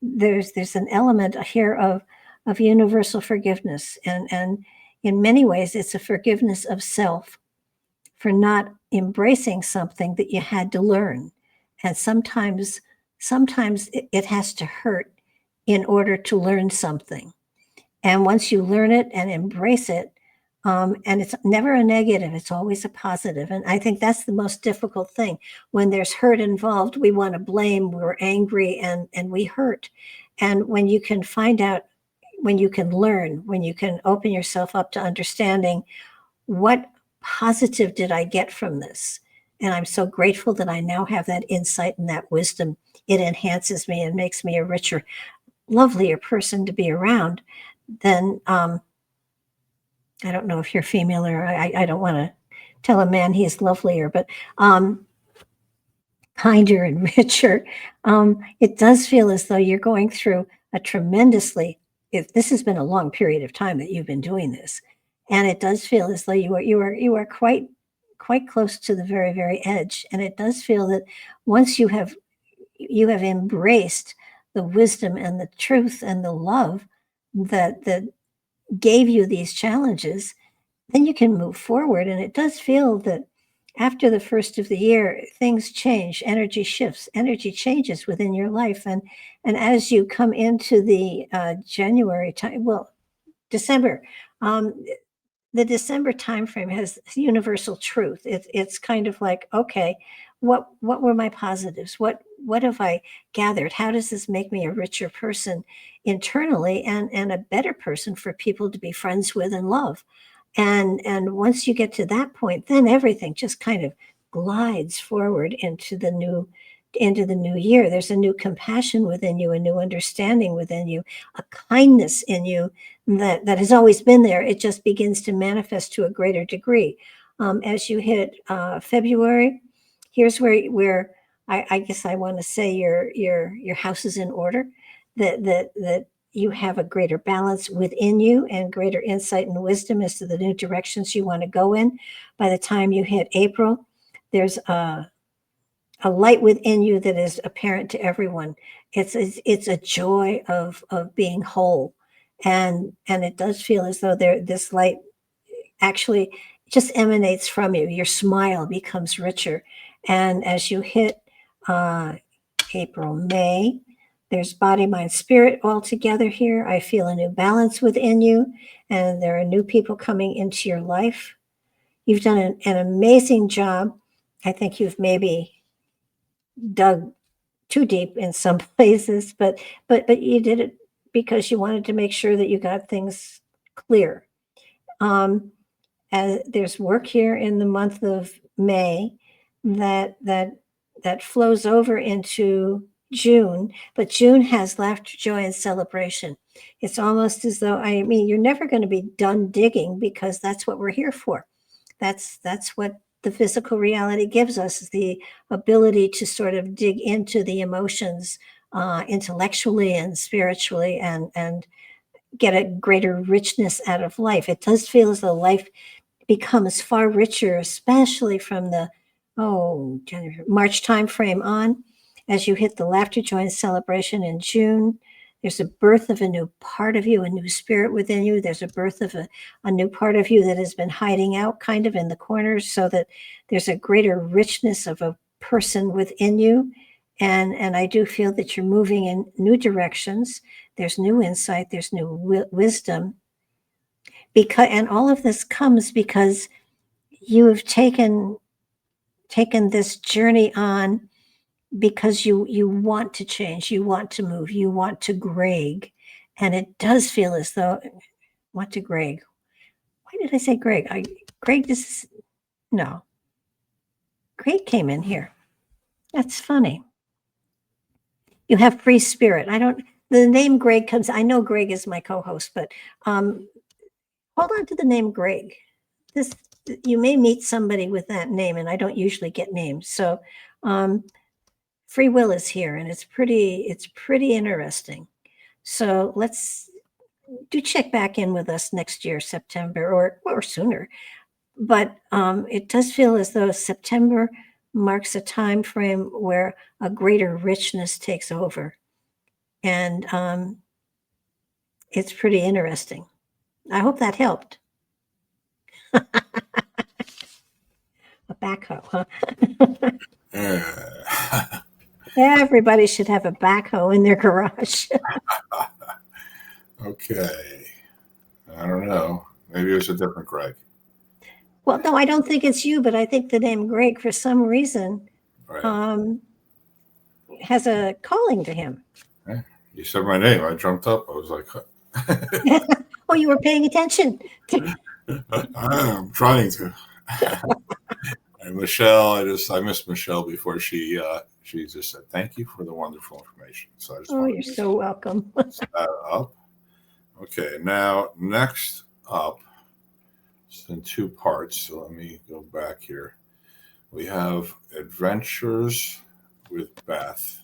[SPEAKER 2] there's an element here of universal forgiveness, and in many ways it's a forgiveness of self for not embracing something that you had to learn. And sometimes it has to hurt in order to learn something. And once you learn it and embrace it, and it's never a negative, it's always a positive. And I think that's the most difficult thing. When there's hurt involved, we want to blame, we're angry, and we hurt. And when you can find out, when you can learn, when you can open yourself up to understanding, what positive did I get from this? And I'm so grateful that I now have that insight and that wisdom. It enhances me and makes me a richer, lovelier person to be around. Then I don't know if you're female, or I don't want to tell a man he's lovelier, but kinder and richer. It does feel as though you're going through a tremendously, if this has been a long period of time that you've been doing this, and it does feel as though you are quite close to the very, very edge. And it does feel that once you have embraced the wisdom and the truth and the love that gave you these challenges, then you can move forward. And it does feel that after the first of the year, things change, energy shifts, energy changes within your life. And as you come into the January time, well, December, the December timeframe has universal truth. It's kind of like, okay, what were my positives? What have I gathered? How does this make me a richer person internally, and a better person for people to be friends with and love? And once you get to that point, then everything just kind of glides forward into the new year. There's a new compassion within you, a new understanding within you, a kindness in you that has always been there. It just begins to manifest to a greater degree. As you hit February, here's where I guess I want to say your house is in order. That you have a greater balance within you and greater insight and wisdom as to the new directions you want to go in. By the time you hit April, there's a light within you that is apparent to everyone. It's a joy of being whole, and it does feel as though this light actually just emanates from you. Your smile becomes richer, and as you hit April, May, there's body, mind, spirit all together here. I feel a new balance within you, and there are new people coming into your life. You've done an amazing job. I think you've maybe dug too deep in some places, but you did it because you wanted to make sure that you got things clear. As there's work here in the month of May that flows over into June, but June has laughter, joy, and celebration. It's almost as though, I mean, you're never going to be done digging, because that's what we're here for. That's what the physical reality gives us, is the ability to sort of dig into the emotions intellectually and spiritually, and get a greater richness out of life. It does feel as though life becomes far richer, especially from the January, March timeframe on. As you hit the Laughter Joint celebration in June, there's a birth of a new part of you, a new spirit within you. There's a birth of a new part of you that has been hiding out kind of in the corners, so that there's a greater richness of a person within you. And I do feel that you're moving in new directions. There's new insight, there's new wisdom. And all of this comes because you have taken this journey on because you want to change, you want to move, you want to Gregg. And it does feel as though, want to Gregg. Why did I say Gregg? Gregg, no. Gregg came in here. That's funny. You have free spirit. The name Gregg comes, I know Gregg is my co-host, but hold on to the name Gregg. You may meet somebody with that name, and I don't usually get names. So free will is here, and it's pretty interesting. So let's check back in with us next year, September or sooner. But it does feel as though September marks a time frame where a greater richness takes over. And it's pretty interesting. I hope that helped. A backhoe, huh? Everybody should have a backhoe in their garage.
[SPEAKER 3] Okay. I don't know. Maybe it was a different Gregg.
[SPEAKER 2] Well, no, I don't think it's you, but I think the name Gregg, for some reason, has a calling to him.
[SPEAKER 3] Yeah. You said my name. I jumped up. I was like,
[SPEAKER 2] oh, you were paying attention.
[SPEAKER 3] I'm trying to. And Michelle, I missed Michelle before she just said thank you for the wonderful information. So I just
[SPEAKER 2] you're so welcome.
[SPEAKER 3] Up. Okay, now next up, it's in two parts. So let me go back here. We have Adventures with Beth.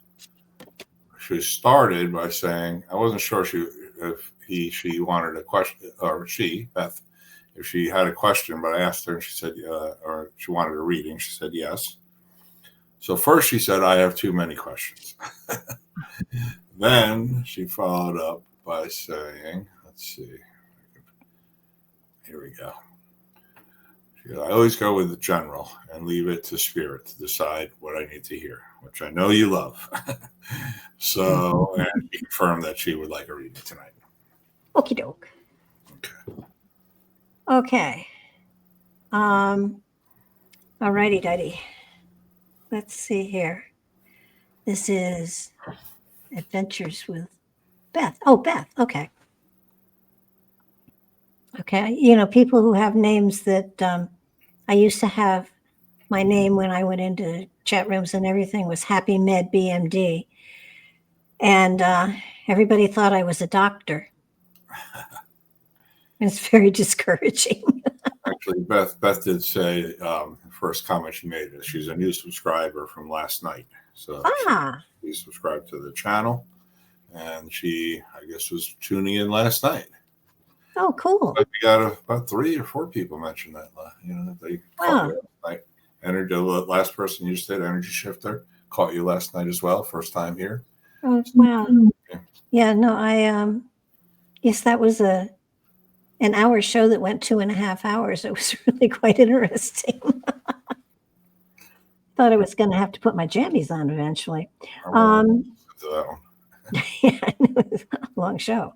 [SPEAKER 3] She started by saying, I wasn't sure if she wanted a question, or Beth, if she had a question, but I asked her and she said, or she wanted a reading. She said yes. So first she said, I have too many questions. Then she followed up by saying, let's see. Here we go. She goes, I always go with the general and leave it to spirit to decide what I need to hear, which I know you love. So, and she confirmed that she would like a reading tonight.
[SPEAKER 2] Okie doke. Okay. Alrighty, Duddy. Let's see here. This is Adventures with Beth. Oh, Beth. Okay. Okay. People who have names that I used to have. My name when I went into chat rooms and everything was Happy Med BMD. And everybody thought I was a doctor. It's very discouraging.
[SPEAKER 3] Actually, Beth did say the first comment she made is she's a new subscriber from last night. So she subscribed to the channel, and she, I guess, was tuning in last night.
[SPEAKER 2] Oh, cool.
[SPEAKER 3] But we got about 3 or 4 people mentioned that. They caught you last night. The last person you said, Energy Shifter, caught you last night as well. First time here.
[SPEAKER 2] Oh, wow. Yeah, no, yes, that was an hour show that went 2.5 hours. It was really quite interesting. Thought I was going to have to put my jammies on eventually. Yeah, it was a long show.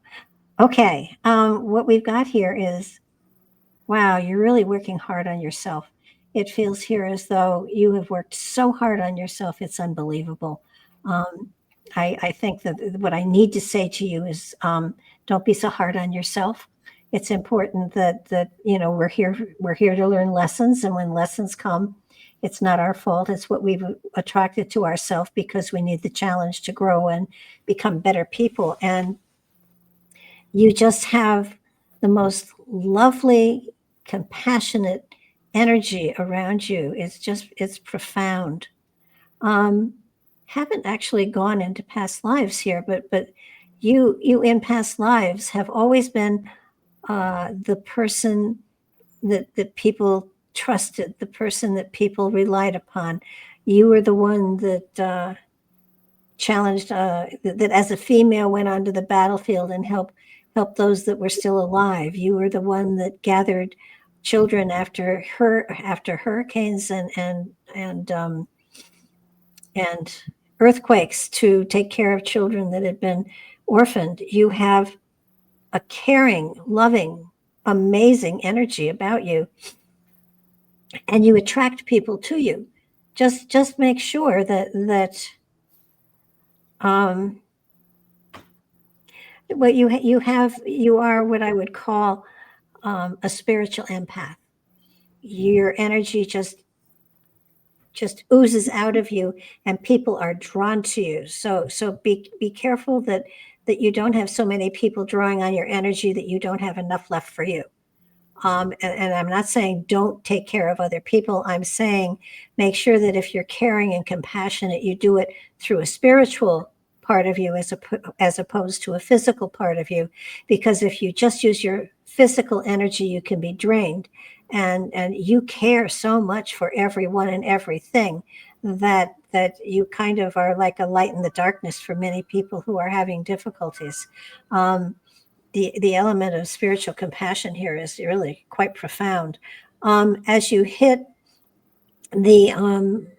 [SPEAKER 2] Okay, what we've got here is, wow, you're really working hard on yourself. It feels here as though you have worked so hard on yourself. It's unbelievable. I think that what I need to say to you is don't be so hard on yourself. It's important that we're here to learn lessons, and when lessons come, it's not our fault. It's what we've attracted to ourselves because we need the challenge to grow and become better people. And you just have the most lovely, compassionate energy around you. It's profound. Haven't actually gone into past lives here, but you in past lives have always been the person that people trusted, the person that people relied upon. You were the one that challenged, that as a female went onto the battlefield and helped those that were still alive. You were the one that gathered children after hurricanes and earthquakes to take care of children that had been orphaned. You have a caring, loving, amazing energy about you, and you attract people to you. Just make sure that what you are what I would call a spiritual empath. Your energy just oozes out of you, and people are drawn to you. So be careful that you don't have so many people drawing on your energy that you don't have enough left for you. And I'm not saying don't take care of other people. I'm saying make sure that if you're caring and compassionate, you do it through a spiritual part of you as opposed to a physical part of you. Because if you just use your physical energy, you can be drained. And you care so much for everyone and everything that you kind of are like a light in the darkness for many people who are having difficulties. The element of spiritual compassion here is really quite profound. As you hit the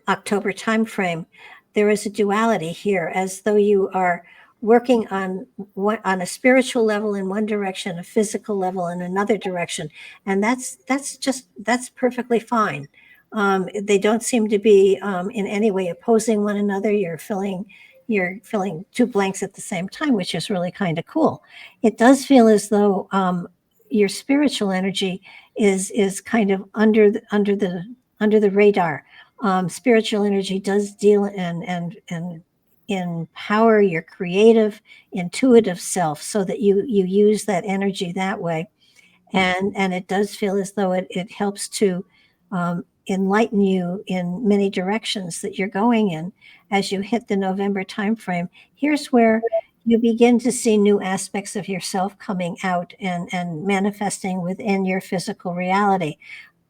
[SPEAKER 2] October timeframe, there is a duality here, as though you are working on a spiritual level in one direction, a physical level in another direction, and that's perfectly fine. They don't seem to be in any way opposing one another. You're filling two blanks at the same time, which is really kind of cool. It does feel as though your spiritual energy is kind of under the radar. Spiritual energy does deal and empower your creative, intuitive self, so that you use that energy that way, and it does feel as though it helps to enlighten you in many directions that you're going in as you hit the November timeframe. Here's where you begin to see new aspects of yourself coming out and manifesting within your physical reality.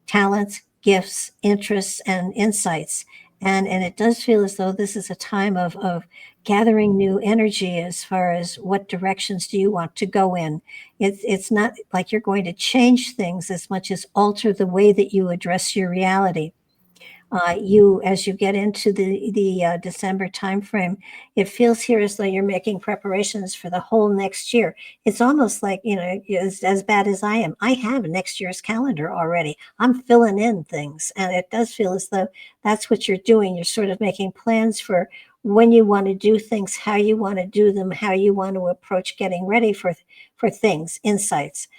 [SPEAKER 2] Talents, gifts, interests, and insights. And it does feel as though this is a time of gathering new energy as far as what directions do you want to go in. It's not like you're going to change things as much as alter the way that you address your reality. As you get into the December timeframe, it feels here as though you're making preparations for the whole next year. It's almost like, as bad as I am, I have next year's calendar already. I'm filling in things, and it does feel as though that's what you're doing. You're sort of making plans for when you want to do things, how you want to do them, how you want to approach getting ready for things, insights.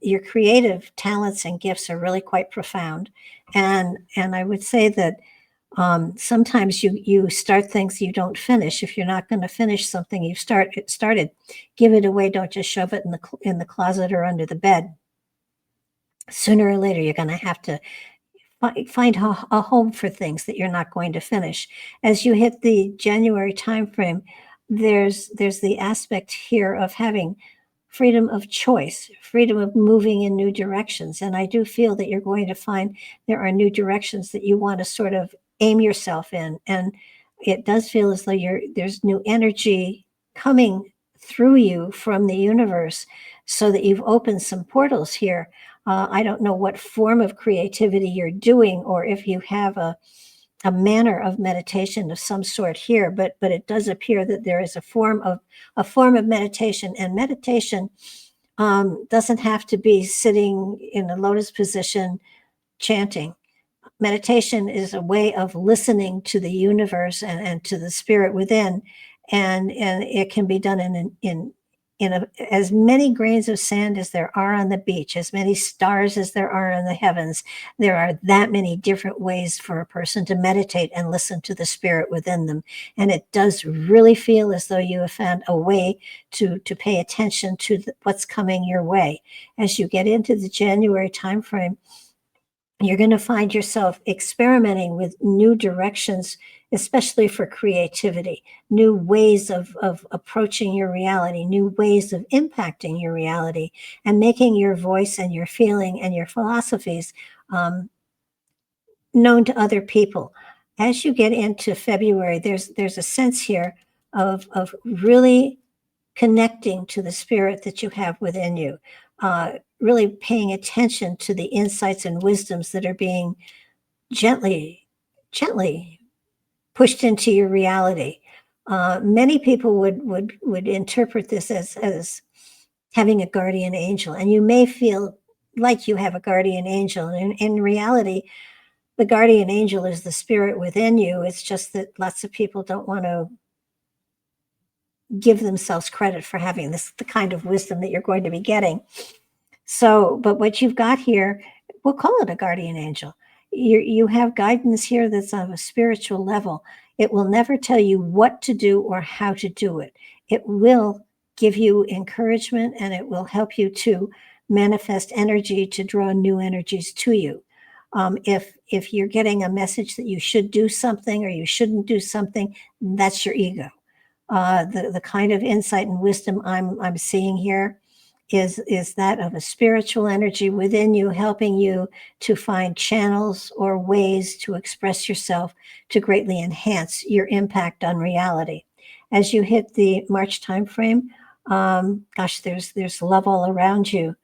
[SPEAKER 2] Your creative talents and gifts are really quite profound. And I would say that sometimes you start things you don't finish. If you're not going to finish something you've started, give it away. Don't just shove it in the closet or under the bed. Sooner or later, you're going to have to find a home for things that you're not going to finish. As you hit the January timeframe, there's the aspect here of having freedom of choice, freedom of moving in new directions. And I do feel that you're going to find there are new directions that you want to sort of aim yourself in. And it does feel as though there's new energy coming through you from the universe, so that you've opened some portals here. I don't know what form of creativity you're doing, or if you have a manner of meditation of some sort here, but it does appear that there is a form of meditation, and meditation doesn't have to be sitting in a lotus position chanting. Meditation is a way of listening to the universe and to the spirit within, and it can be done in as many grains of sand as there are on the beach, as many stars as there are in the heavens. There are that many different ways for a person to meditate and listen to the spirit within them. And it does really feel as though you have found a way to pay attention to what's coming your way. As you get into the January timeframe, you're going to find yourself experimenting with new directions, especially for creativity, new ways of approaching your reality, new ways of impacting your reality, and making your voice and your feeling and your philosophies known to other people. As you get into February, there's a sense here of really connecting to the spirit that you have within you, really paying attention to the insights and wisdoms that are being gently pushed into your reality. Many people would interpret this as having a guardian angel, and you may feel like you have a guardian angel. And in reality, the guardian angel is the spirit within you. It's just that lots of people don't want to give themselves credit for having the kind of wisdom that you're going to be getting. So, but what you've got here, we'll call it a guardian angel. You have guidance here that's on a spiritual level. It will never tell you what to do or how to do it. It will give you encouragement, and it will help you to manifest energy to draw new energies to you. If you're getting a message that you should do something or you shouldn't do something, that's your ego. The kind of insight and wisdom I'm seeing here is that of a spiritual energy within you, helping you to find channels or ways to express yourself to greatly enhance your impact on reality. As you hit the March timeframe, gosh, there's love all around you.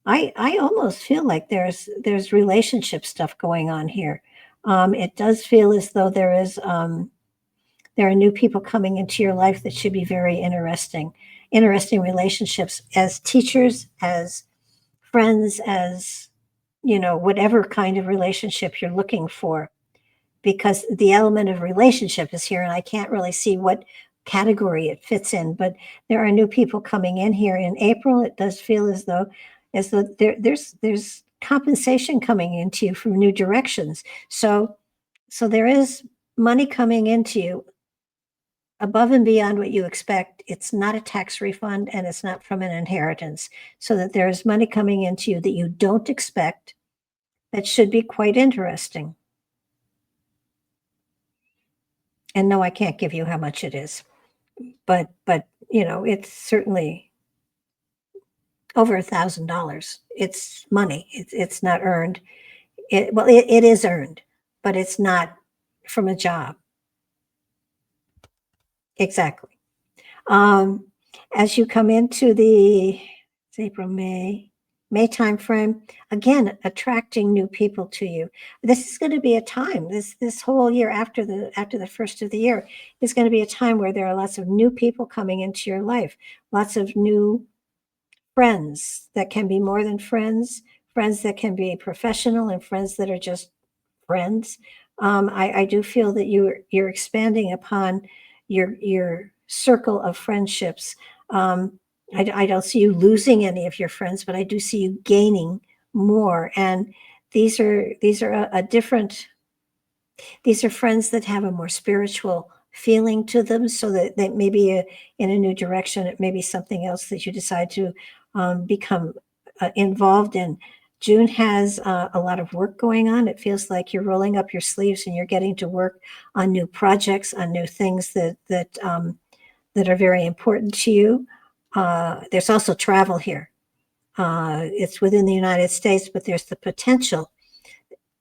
[SPEAKER 2] I almost feel like there's relationship stuff going on here. It does feel as though there are new people coming into your life that should be very interesting relationships, as teachers, as friends, as, whatever kind of relationship you're looking for, because the element of relationship is here, and I can't really see what category it fits in, but there are new people coming in here in April. It does feel as though there's compensation coming into you from new directions. So there is money coming into you above and beyond what you expect. It's not a tax refund, and it's not from an inheritance. So that there's money coming into you that you don't expect that should be quite interesting. And no, I can't give you how much it is, but it's certainly over $1,000. It's money. It's not earned. It is earned, but it's not from a job. Exactly. As you come into the April, May timeframe, again, attracting new people to you. This is going to be a time, this whole year after the first of the year is going to be a time where there are lots of new people coming into your life, lots of new friends that can be more than friends that can be professional, and friends that are just friends. I do feel that you're expanding upon your circle of friendships. I don't see you losing any of your friends, but I do see you gaining more. And these are a different. These are friends that have a more spiritual feeling to them, so that maybe in a new direction, it may be something else that you decide to become involved in. June has a lot of work going on. It feels like you're rolling up your sleeves and you're getting to work on new projects, on new things that are very important to you. There's also travel here. It's within the United States, but there's the potential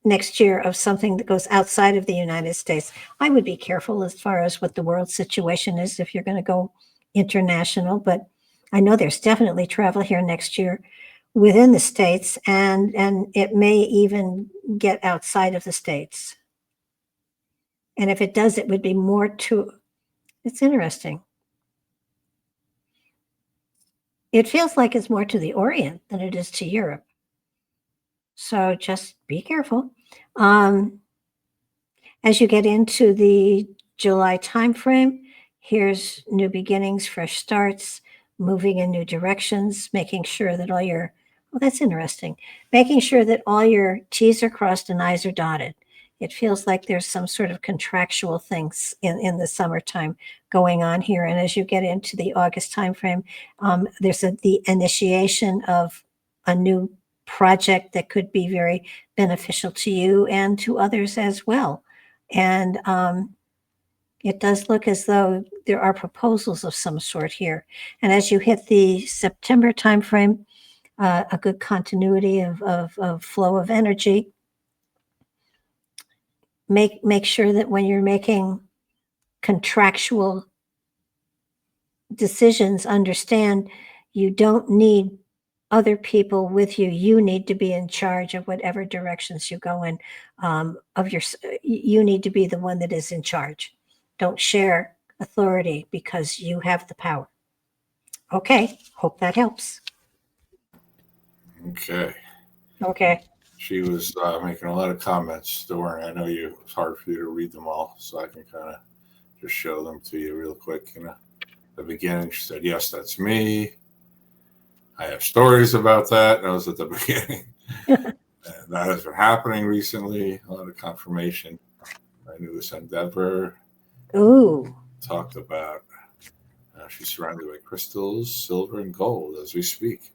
[SPEAKER 2] next year of something that goes outside of the United States. I would be careful as far as what the world situation is if you're going to go international, but I know there's definitely travel here next year within the States, and it may even get outside of the States. And if it does, it would be more to, it's interesting. It feels like it's more to the Orient than it is to Europe. So just be careful. As you get into the July timeframe, here's new beginnings, fresh starts, moving in new directions, making sure that that's interesting, making sure that all your T's are crossed and I's are dotted. It feels like there's some sort of contractual things in the summertime going on here. And as you get into the August timeframe, there's the initiation of a new project that could be very beneficial to you and to others as well. And it does look as though there are proposals of some sort here. And as you hit the September timeframe, a good continuity of flow of energy. make sure that when you're making contractual decisions, understand you don't need other people with you. You need to be in charge of whatever directions you go in. You need to be the one that is in charge. Don't share authority because you have the power. Okay, hope that helps.
[SPEAKER 3] Okay.
[SPEAKER 2] Okay.
[SPEAKER 3] She was making a lot of comments. Don't worry, I know it's hard for you to read them all, so I can kind of just show them to you real quick. The beginning, she said, "Yes, that's me. I have stories about that." That was at the beginning. And that has been happening recently. A lot of confirmation. My newest endeavor.
[SPEAKER 2] Ooh.
[SPEAKER 3] Talked about she's surrounded by crystals, silver, and gold as we speak.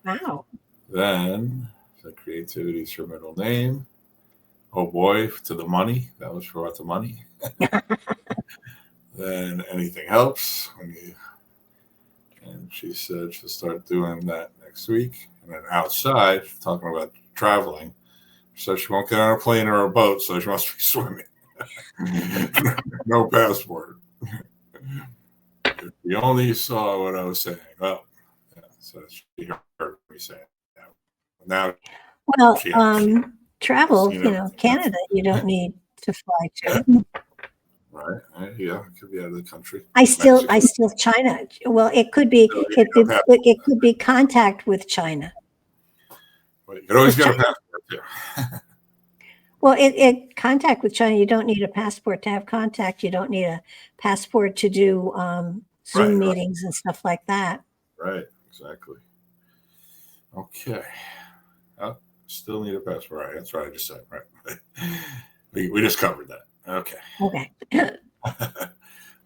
[SPEAKER 2] Wow.
[SPEAKER 3] Then the creativity is her middle name. Oh boy, to the money. That was for the money. Then anything helps. And she said she'll start doing that next week. And then outside, talking about traveling, so she won't get on a plane or a boat, so she must be swimming. No passport. If you only saw what I was saying. Well, yeah, so she heard me saying that. Now,
[SPEAKER 2] travel, Canada, you don't need to fly to.
[SPEAKER 3] Right. Yeah, it could be out of the country.
[SPEAKER 2] I still China. Well, it could be it could be contact with China.
[SPEAKER 3] Well, you could always get a passport too.
[SPEAKER 2] Well, it contact with China. You don't need a passport to have contact. You don't need a passport to do Zoom meetings and stuff like that.
[SPEAKER 3] Right. Exactly. Okay. Still need a passport. Right. That's right. I just said. Right. We just covered that. Okay.
[SPEAKER 2] Okay.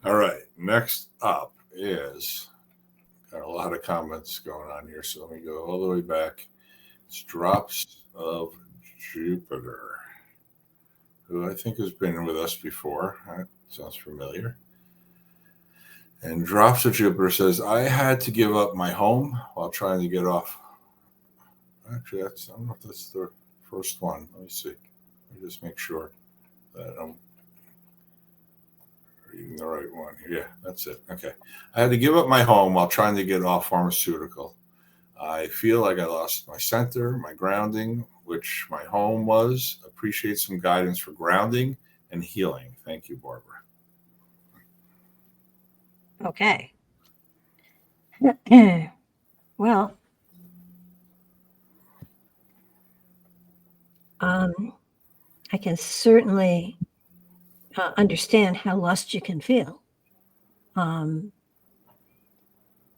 [SPEAKER 3] All right. Next up is got a lot of comments going on here. So let me go all the way back. It's Drops of Jupiter, who I think has been with us before. That sounds familiar. And Drops of Jupiter says, I had to give up my home while trying to get off. Actually, I don't know if that's the first one. Let me see. Let me just make sure that I'm reading the right one. Yeah, that's it. Okay. I had to give up my home while trying to get off pharmaceutical. I feel like I lost my center, my grounding, which my home was. Appreciate some guidance for grounding and healing. Thank you, Barbara.
[SPEAKER 2] Okay. Well, I can certainly understand how lost you can feel.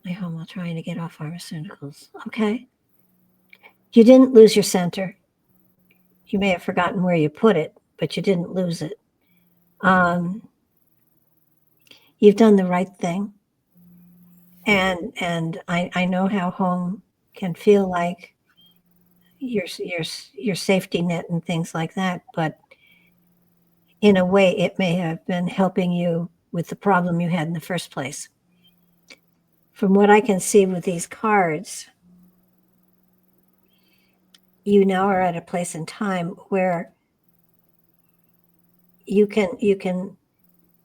[SPEAKER 2] My home while trying to get off pharmaceuticals. Okay. You didn't lose your center. You may have forgotten where you put it, but you didn't lose it. You've done the right thing. And I know how home can feel like your safety net and things like that, but in a way it may have been helping you with the problem you had in the first place. From what I can see with these cards, you now are at a place in time where you can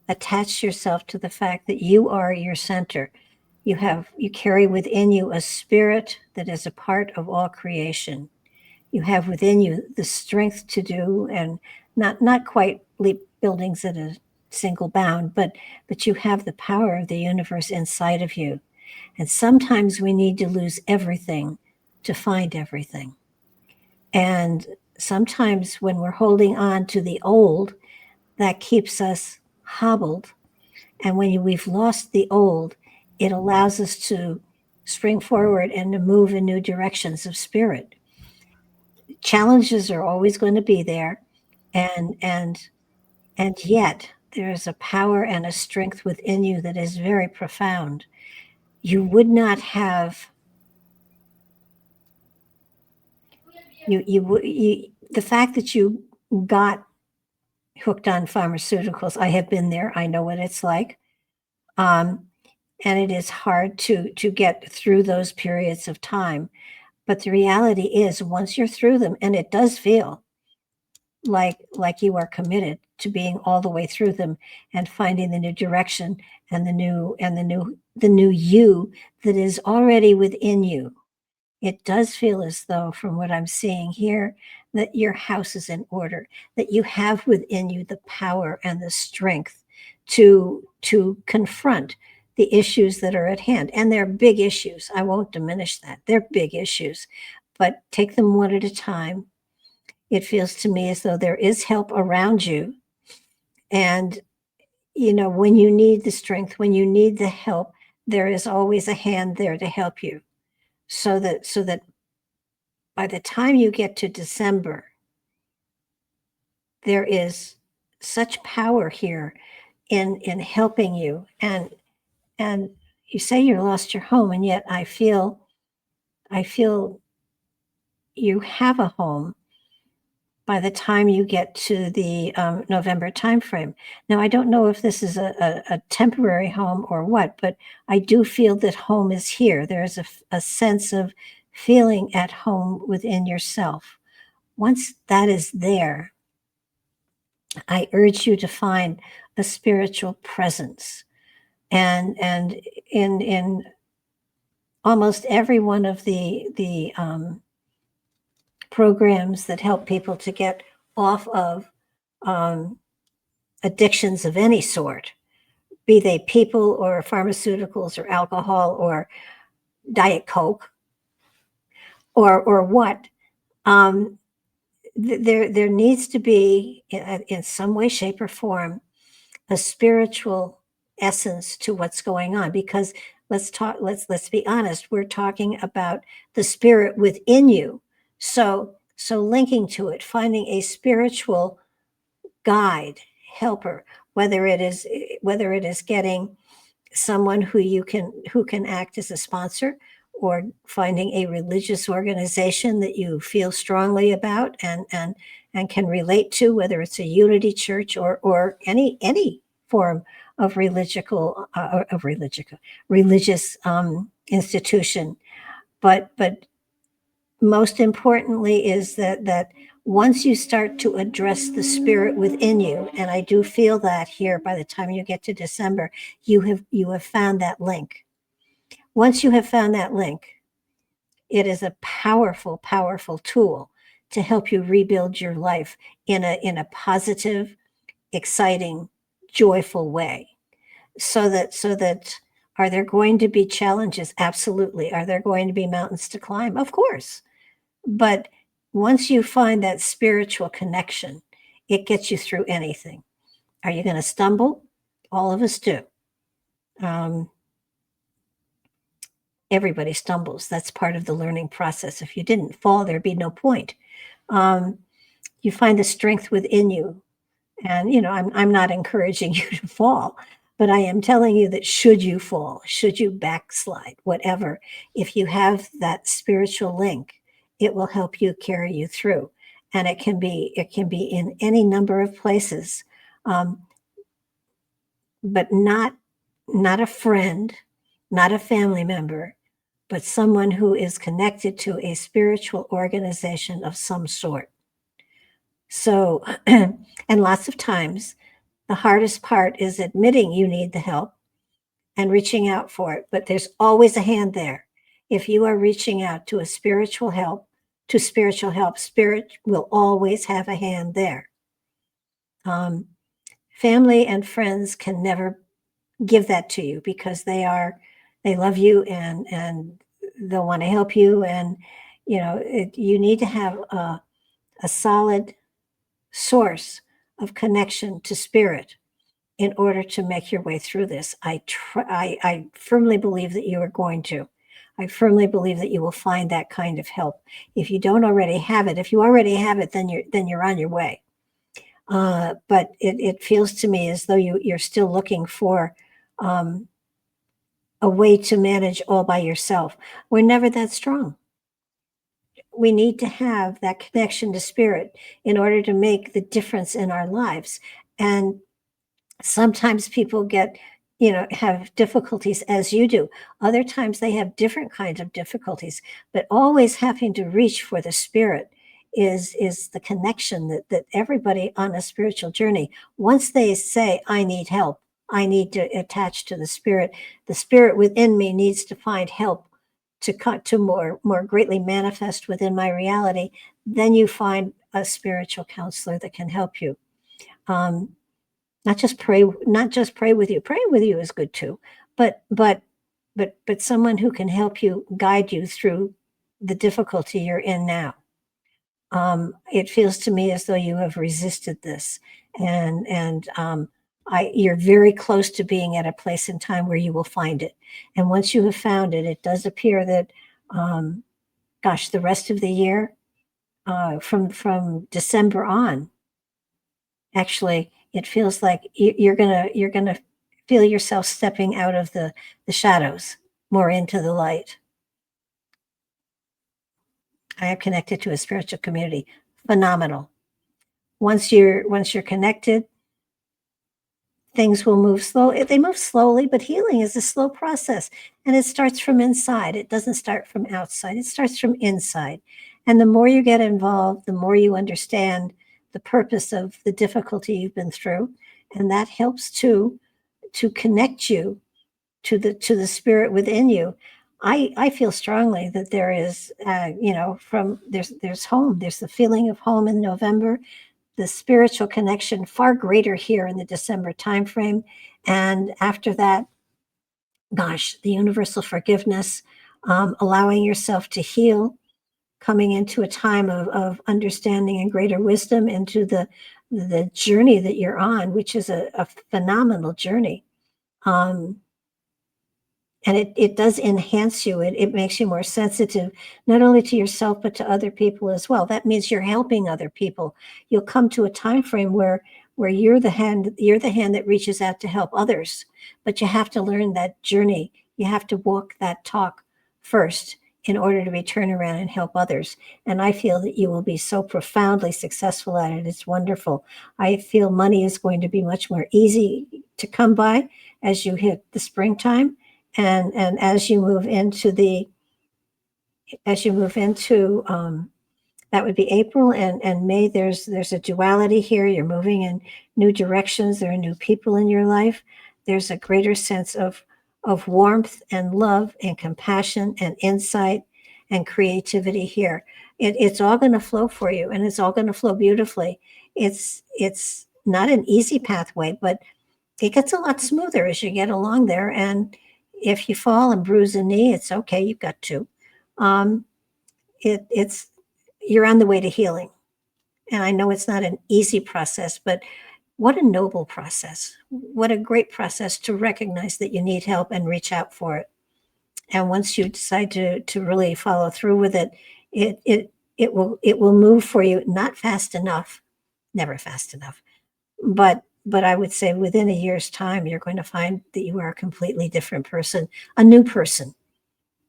[SPEAKER 2] attach yourself to the fact that you are your center. You carry within you a spirit that is a part of all creation. You have within you the strength to do, and not quite leap buildings at a single bound, but you have the power of the universe inside of you. And sometimes we need to lose everything to find everything. And sometimes when we're holding on to the old, that keeps us hobbled. And when we've lost the old, it allows us to spring forward and to move in new directions of spirit. Challenges are always going to be there. And yet there is a power and a strength within you that is very profound. You would not have the fact that you got hooked on pharmaceuticals. I have been there. I know what it's like. And it is hard to get through those periods of time. But the reality is once you're through them, and it does feel like you are committed, to being all the way through them and finding the new direction and the new you that is already within you. It does feel as though, from what I'm seeing here, that your house is in order, that you have within you the power and the strength to confront the issues that are at hand. And they're big issues. I won't diminish that. They're big issues, but take them one at a time. It feels to me as though there is help around you. And, when you need the strength, when you need the help, there is always a hand there to help you. So that by the time you get to December, there is such power here in helping you. And you say you lost your home, and yet I feel you have a home by the time you get to the November timeframe. Now, I don't know if this is a temporary home or what, but I do feel that home is here. There's a sense of feeling at home within yourself. Once that is there, I urge you to find a spiritual presence. And in almost every one of the programs that help people to get off of addictions of any sort, be they people or pharmaceuticals or alcohol or Diet Coke or what, there needs to be, in some way, shape, or form, a spiritual essence to what's going on. Because let's be honest, we're talking about the spirit within you. So linking to it, finding a spiritual guide, helper, whether it is getting someone who can act as a sponsor, or finding a religious organization that you feel strongly about and can relate to, whether it's a unity church or any form of religious institution. But most importantly is that once you start to address the spirit within you, and I do feel that here by the time you get to December, you have found that link. Once you have found that link, it is a powerful, powerful tool to help you rebuild your life in a positive, exciting, joyful way. So that are there going to be challenges? Absolutely. Are there going to be mountains to climb? Of course. But once you find that spiritual connection, it gets you through anything. Are you going to stumble? All of us do. Everybody stumbles. That's part of the learning process. If you didn't fall, there'd be no point. You find the strength within you. And, I'm not encouraging you to fall, but I am telling you that should you fall, should you backslide, whatever, if you have that spiritual link, it will help you carry you through. And it can be in any number of places, but not a friend, not a family member, but someone who is connected to a spiritual organization of some sort. So, and lots of times, the hardest part is admitting you need the help and reaching out for it, but there's always a hand there. If you are reaching out to spiritual help, Spirit will always have a hand there. Family and friends can never give that to you because they love you and they'll want to help you. And, you need to have a solid source of connection to spirit in order to make your way through this. I firmly believe that you are going to. I firmly believe that you will find that kind of help. If you don't already have it, if you already have it, then you're on your way. But it feels to me as though you're still looking for a way to manage all by yourself. We're never that strong. We need to have that connection to spirit in order to make the difference in our lives. And sometimes people have difficulties as you do. Other times they have different kinds of difficulties, but always having to reach for the spirit is the connection that everybody on a spiritual journey, once they say, I need help, I need to attach to the spirit within me needs to find help to more greatly manifest within my reality, then you find a spiritual counselor that can help you. Not just pray with you. Praying with you is good too, but someone who can help you, guide you through the difficulty you're in now. It feels to me as though you have resisted this, and you're very close to being at a place in time where you will find it. And once you have found it, it does appear that, the rest of the year, from December on, actually, it feels like you're gonna feel yourself stepping out of the shadows more into the light. I am connected to a spiritual community. Phenomenal. Once you're connected, things will move slowly. They move slowly, but healing is a slow process, and it starts from inside. It doesn't start from outside. It starts from inside. And the more you get involved, the more you understand the purpose of the difficulty you've been through, and that helps to connect you to the spirit within you. I feel strongly that there is, there's home. There's the feeling of home in November, the spiritual connection far greater here in the December timeframe, and after that, the universal forgiveness, allowing yourself to heal, coming into a time of understanding and greater wisdom into the journey that you're on, which is a phenomenal journey. And it does enhance you. It makes you more sensitive, not only to yourself, but to other people as well. That means you're helping other people. You'll come to a time frame where you're the hand that reaches out to help others. But you have to learn that journey. You have to walk that talk first in order to turn around and help others. And I feel that you will be so profoundly successful at it. It's wonderful. I feel money is going to be much more easy to come by as you hit the springtime. And as you move into that would be April and May, there's a duality here. You're moving in new directions. There are new people in your life. There's a greater sense of warmth and love and compassion and insight and creativity here. It's all going to flow for you, and it's all going to flow beautifully. It's not an easy pathway, but it gets a lot smoother as you get along there. And if you fall and bruise a knee, it's okay. You've got two. You're on the way to healing. And I know it's not an easy process, but what a noble process. What a great process to recognize that you need help and reach out for it. And once you decide to really follow through with it, it will move for you, not fast enough, never fast enough, but I would say within a year's time, you're going to find that you are a completely different person, a new person,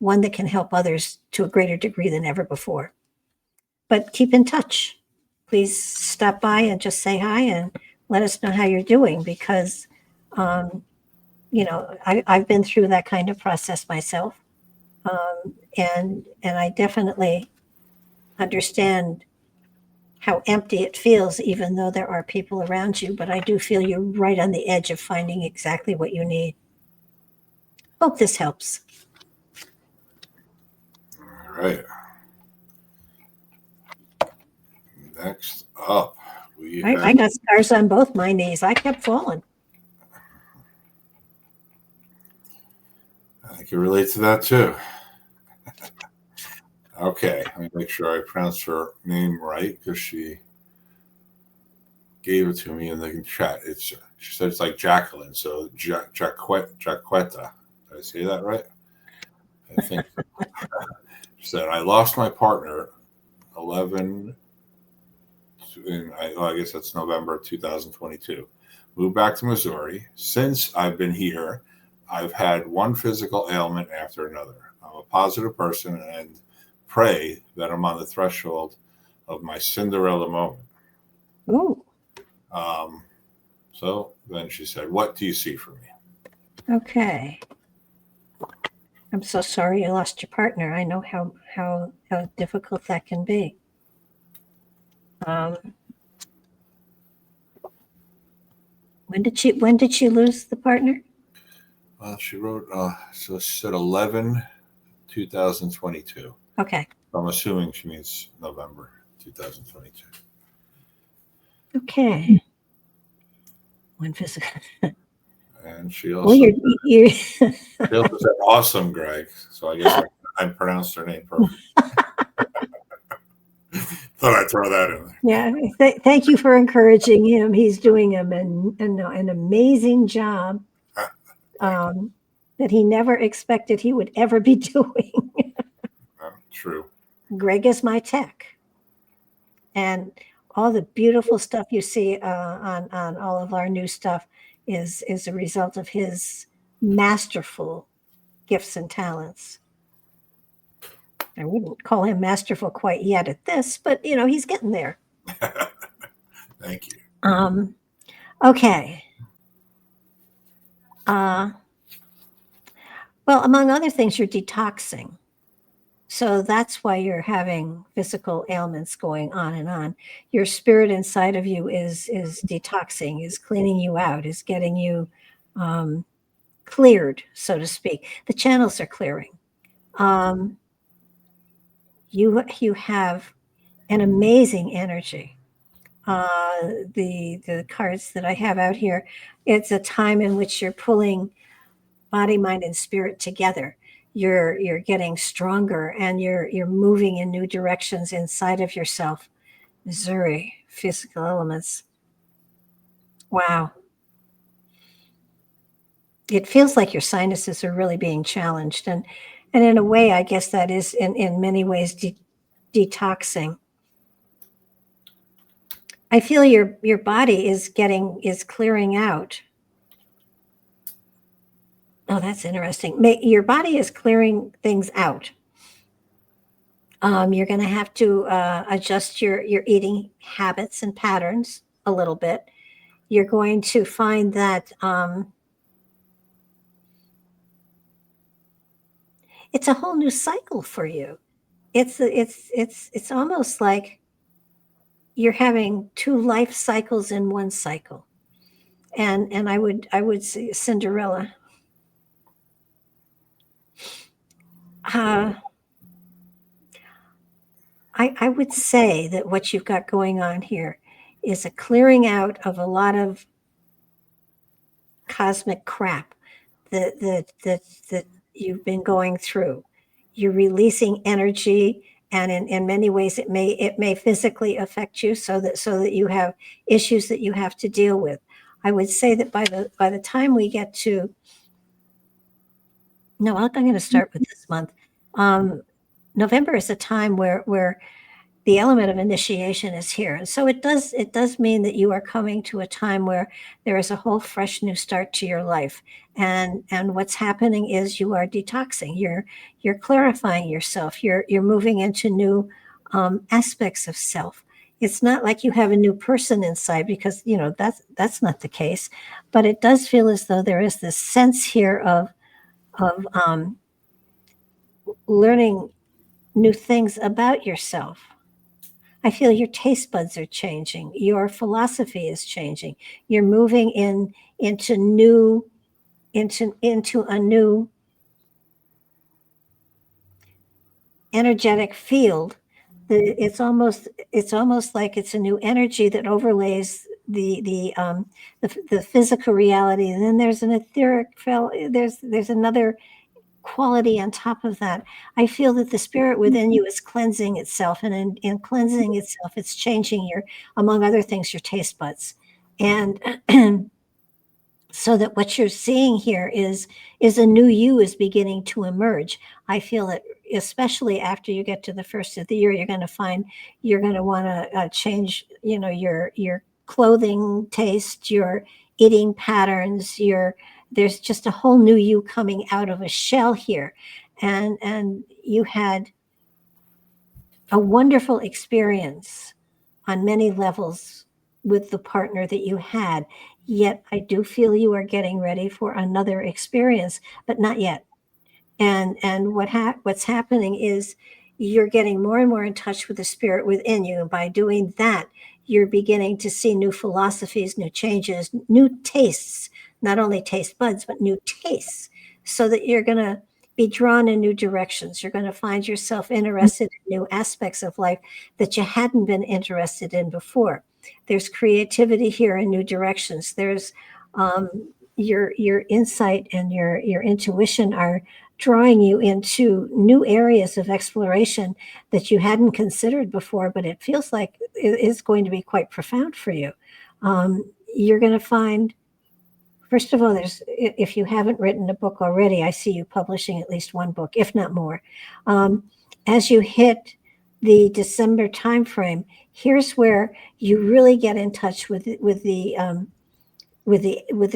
[SPEAKER 2] one that can help others to a greater degree than ever before. But keep in touch. Please stop by and just say hi and let us know how you're doing, because, I've been through that kind of process myself. And I definitely understand how empty it feels, even though there are people around you. But I do feel you're right on the edge of finding exactly what you need. Hope this helps.
[SPEAKER 3] All right. Next up,
[SPEAKER 2] I got scars on both my knees. I kept falling.
[SPEAKER 3] I can relate to that too. Okay, let me make sure I pronounce her name right, because she gave it to me in the chat. She said it's like Jacqueline, so Jaquetta. Did I say that right? I think. She said, I lost my partner 11, I guess that's November 2022. Moved back to Missouri. Since I've been here, I've had one physical ailment after another. I'm a positive person and pray that I'm on the threshold of my Cinderella moment.
[SPEAKER 2] Ooh.
[SPEAKER 3] So then she said, what do you see for me?
[SPEAKER 2] Okay. I'm so sorry you lost your partner. I know how difficult that can be. Um, when did she lose the partner?
[SPEAKER 3] Well, she wrote, so she said 11/2022.
[SPEAKER 2] Okay.
[SPEAKER 3] I'm assuming she means November 2022.
[SPEAKER 2] Okay. When physical.
[SPEAKER 3] And she
[SPEAKER 2] Well,
[SPEAKER 3] also,
[SPEAKER 2] you're
[SPEAKER 3] she also said awesome, Greg. So I guess I pronounced her name perfect. Thought I'd throw that in there.
[SPEAKER 2] yeah. Thank you for encouraging him. He's doing an amazing job that he never expected he would ever be doing.
[SPEAKER 3] True.
[SPEAKER 2] Greg is my tech, and all the beautiful stuff you see on all of our new stuff is a result of his masterful gifts and talents. I wouldn't call him masterful quite yet at this, but he's getting there.
[SPEAKER 3] Thank you.
[SPEAKER 2] Okay. Well, among other things, you're detoxing. So that's why you're having physical ailments going on and on. Your spirit inside of you is detoxing, is cleaning you out, is getting you cleared, so to speak. The channels are clearing. You have an amazing energy. The cards that I have out here, it's a time in which you're pulling body, mind, and spirit together. You're getting stronger, and you're moving in new directions inside of yourself. Missouri, physical elements. Wow. It feels like your sinuses are really being challenged, and in a way, I guess that is in many ways detoxing. I feel your body is clearing out. Oh, that's interesting. Your body is clearing things out. You're going to have to adjust your eating habits and patterns a little bit. You're going to find that it's a whole new cycle for you. It's almost like you're having two life cycles in one cycle. And I would say Cinderella. I would say that what you've got going on here is a clearing out of a lot of cosmic crap that you've been going through. You're releasing energy, and in many ways it may physically affect you, so that you have issues that you have to deal with. I would say that by the time we get to no, I'm going to start with this month. November is a time where the element of initiation is here. And so it does mean that you are coming to a time where there is a whole fresh new start to your life. And what's happening is you are detoxing. You're clarifying yourself. You're moving into new aspects of self. It's not like you have a new person inside, because that's not the case. But it does feel as though there is this sense here of learning new things about yourself. I feel your taste buds are changing. Your philosophy is changing. You're moving into a new energetic field. It's almost like it's a new energy that overlays the physical reality, and then there's an etheric. There's another quality on top of that. I feel that the spirit within you is cleansing itself, and in cleansing itself, it's changing among other things, your taste buds. And so that what you're seeing here is a new you is beginning to emerge. I feel that especially after you get to the first of the year, you're going to find you're going to want to change, your clothing taste, your eating patterns, there's just a whole new you coming out of a shell here. And you had a wonderful experience on many levels with the partner that you had. Yet I do feel you are getting ready for another experience, but not yet. And what's happening is you're getting more and more in touch with the spirit within you. And by doing that, you're beginning to see new philosophies, new changes, new tastes, not only taste buds, but new tastes, so that you're going to be drawn in new directions. You're going to find yourself interested in new aspects of life that you hadn't been interested in before. There's creativity here in new directions. There's your insight and your intuition are drawing you into new areas of exploration that you hadn't considered before, but it feels like it is going to be quite profound for you. You're going to find, first of all, if you haven't written a book already, I see you publishing at least one book, if not more. As you hit the December timeframe, here's where you really get in touch with the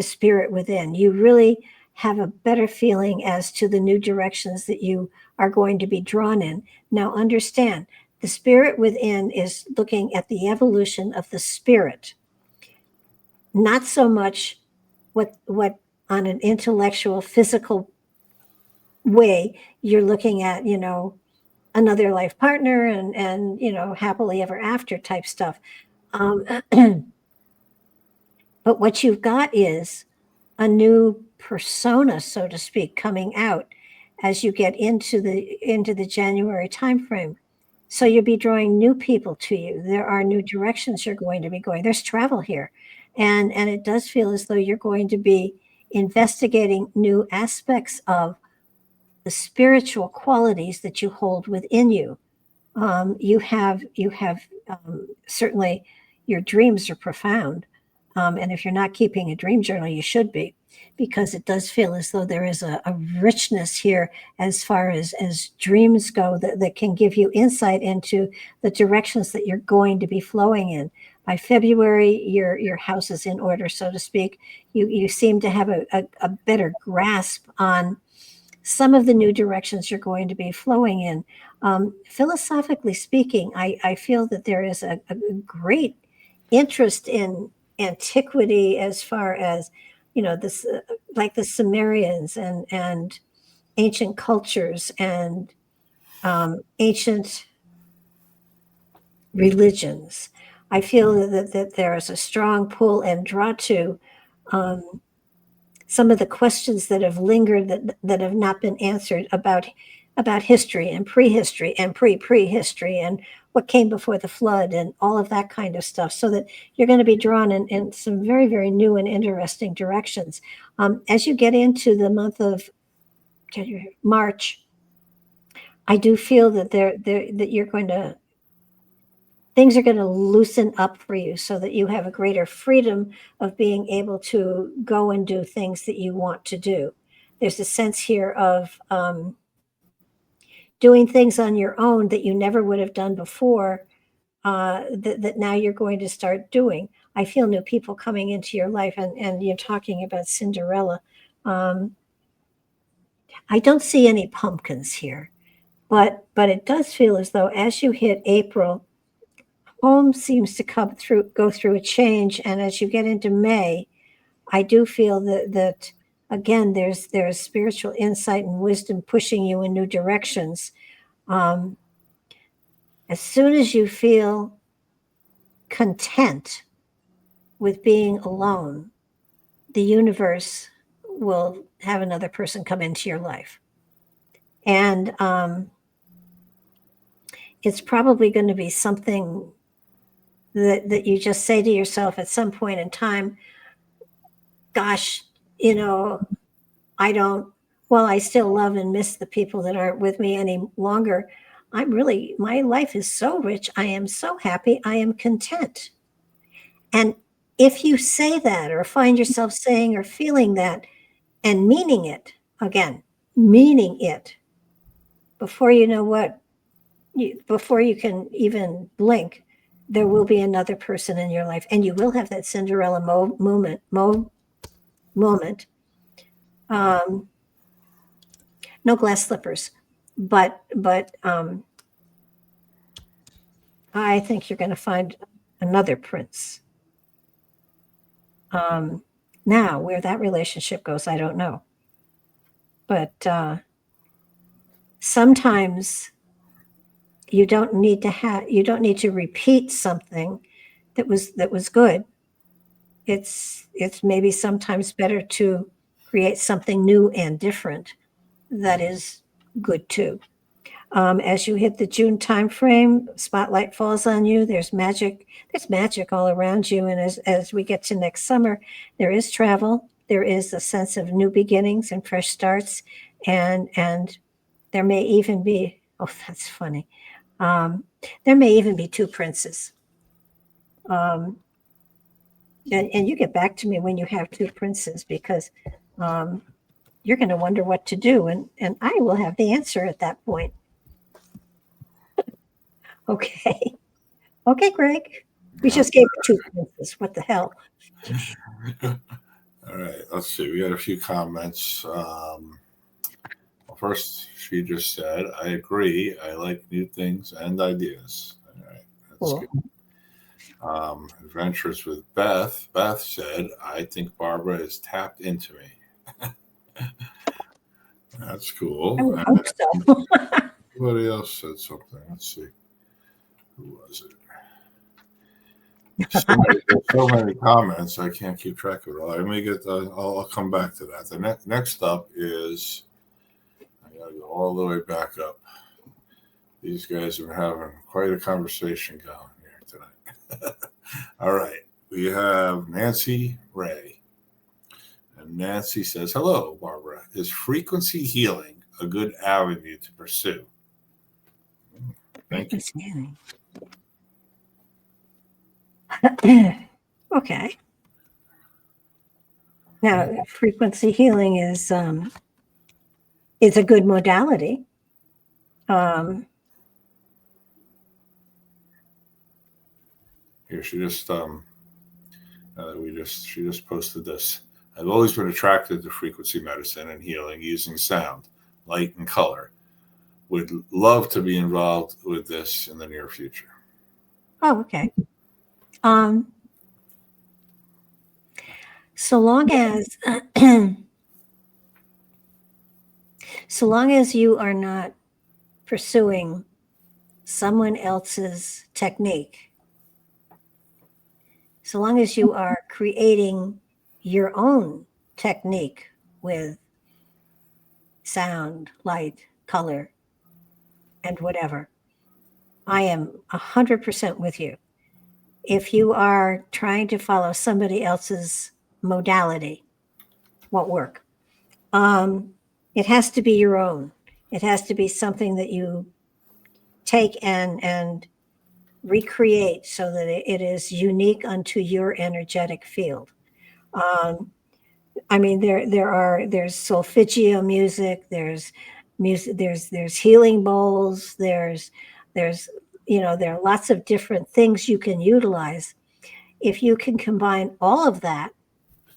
[SPEAKER 2] spirit within. You really have a better feeling as to the new directions that you are going to be drawn in. Now, understand, the spirit within is looking at the evolution of the spirit, not so much what on an intellectual, physical way you're looking at, another life partner and happily ever after type stuff. But what you've got is a new persona, so to speak, coming out as you get into the January timeframe. So you'll be drawing new people to you. There are new directions you're going to be going. There's travel here. And it does feel as though you're going to be investigating new aspects of the spiritual qualities that you hold within you. You have certainly, your dreams are profound. And if you're not keeping a dream journal, you should be, because it does feel as though there is a richness here as far as dreams go that can give you insight into the directions that you're going to be flowing in. By February, your house is in order, so to speak. You seem to have a better grasp on some of the new directions you're going to be flowing in. Philosophically speaking, I feel that there is a great interest in antiquity, as far as this, like the Sumerians and ancient cultures and ancient religions. I feel that there is a strong pull and draw to some of the questions that have lingered that have not been answered about history and prehistory and prehistory and what came before the flood and all of that kind of stuff, so that you're going to be drawn in some very, very new and interesting directions. As you get into the month of March, I do feel that things are going to loosen up for you, so that you have a greater freedom of being able to go and do things that you want to do. There's a sense here of doing things on your own that you never would have done before, that now you're going to start doing. I feel new people coming into your life, and you're talking about Cinderella. I don't see any pumpkins here, but it does feel as though as you hit April, home seems to go through a change, and as you get into May, I do feel that again there's spiritual insight and wisdom pushing you in new directions. As soon as you feel content with being alone, the universe will have another person come into your life, and it's probably going to be something that you just say to yourself at some point in time, gosh, I still love and miss the people that aren't with me any longer. My life is so rich. I am so happy. I am content. And if you say that, or find yourself saying or feeling that and meaning it, before you know what, before you can even blink, there will be another person in your life, and you will have that Cinderella moment. No glass slippers, but I think you're going to find another prince. Now, where that relationship goes, I don't know. But sometimes you don't need to repeat something that was good. It's maybe sometimes better to create something new and different that is good too. As you hit the June timeframe, spotlight falls on you. There's magic. There's magic all around you. And as we get to next summer, there is travel. There is a sense of new beginnings and fresh starts, and there may even be. Oh, that's funny. There may even be two princes. And you get back to me when you have two princes, because you're going to wonder what to do, and I will have the answer at that point. Okay. Okay, Greg. We just gave two princes. What the hell?
[SPEAKER 3] All right, let's see. We got a few comments. Well, first, she just said, I agree. I like new things and ideas. All right, that's
[SPEAKER 2] Cool.
[SPEAKER 3] good. Adventures with Beth. Beth said, I think Barbara is tapped into me. That's cool.
[SPEAKER 2] I would hope so.
[SPEAKER 3] Somebody else said something. Let's see. Who was it? So many comments, I can't keep track of it all. Let me get. I'll come back to that. The next up is, I got to go all the way back up. These guys are having quite a conversation going here tonight. All right, we have Nancy Ray, and Nancy says, "Hello, Barbara. Is frequency healing a good avenue to pursue?" Thank you.
[SPEAKER 2] Okay. Now, frequency healing is a good modality.
[SPEAKER 3] Here, she just she just posted this. I've always been attracted to frequency medicine and healing using sound, light, and color. Would love to be involved with this in the near future.
[SPEAKER 2] Oh, okay. So long as you are not pursuing someone else's technique, so long as you are creating your own technique with sound, light, color, and whatever, I am 100% with you. If you are trying to follow somebody else's modality, won't work. It has to be your own. It has to be something that you take and recreate so that it is unique unto your energetic field. I mean, there's solfeggio music, there's music, there's healing bowls, there's there are lots of different things you can utilize. If you can combine all of that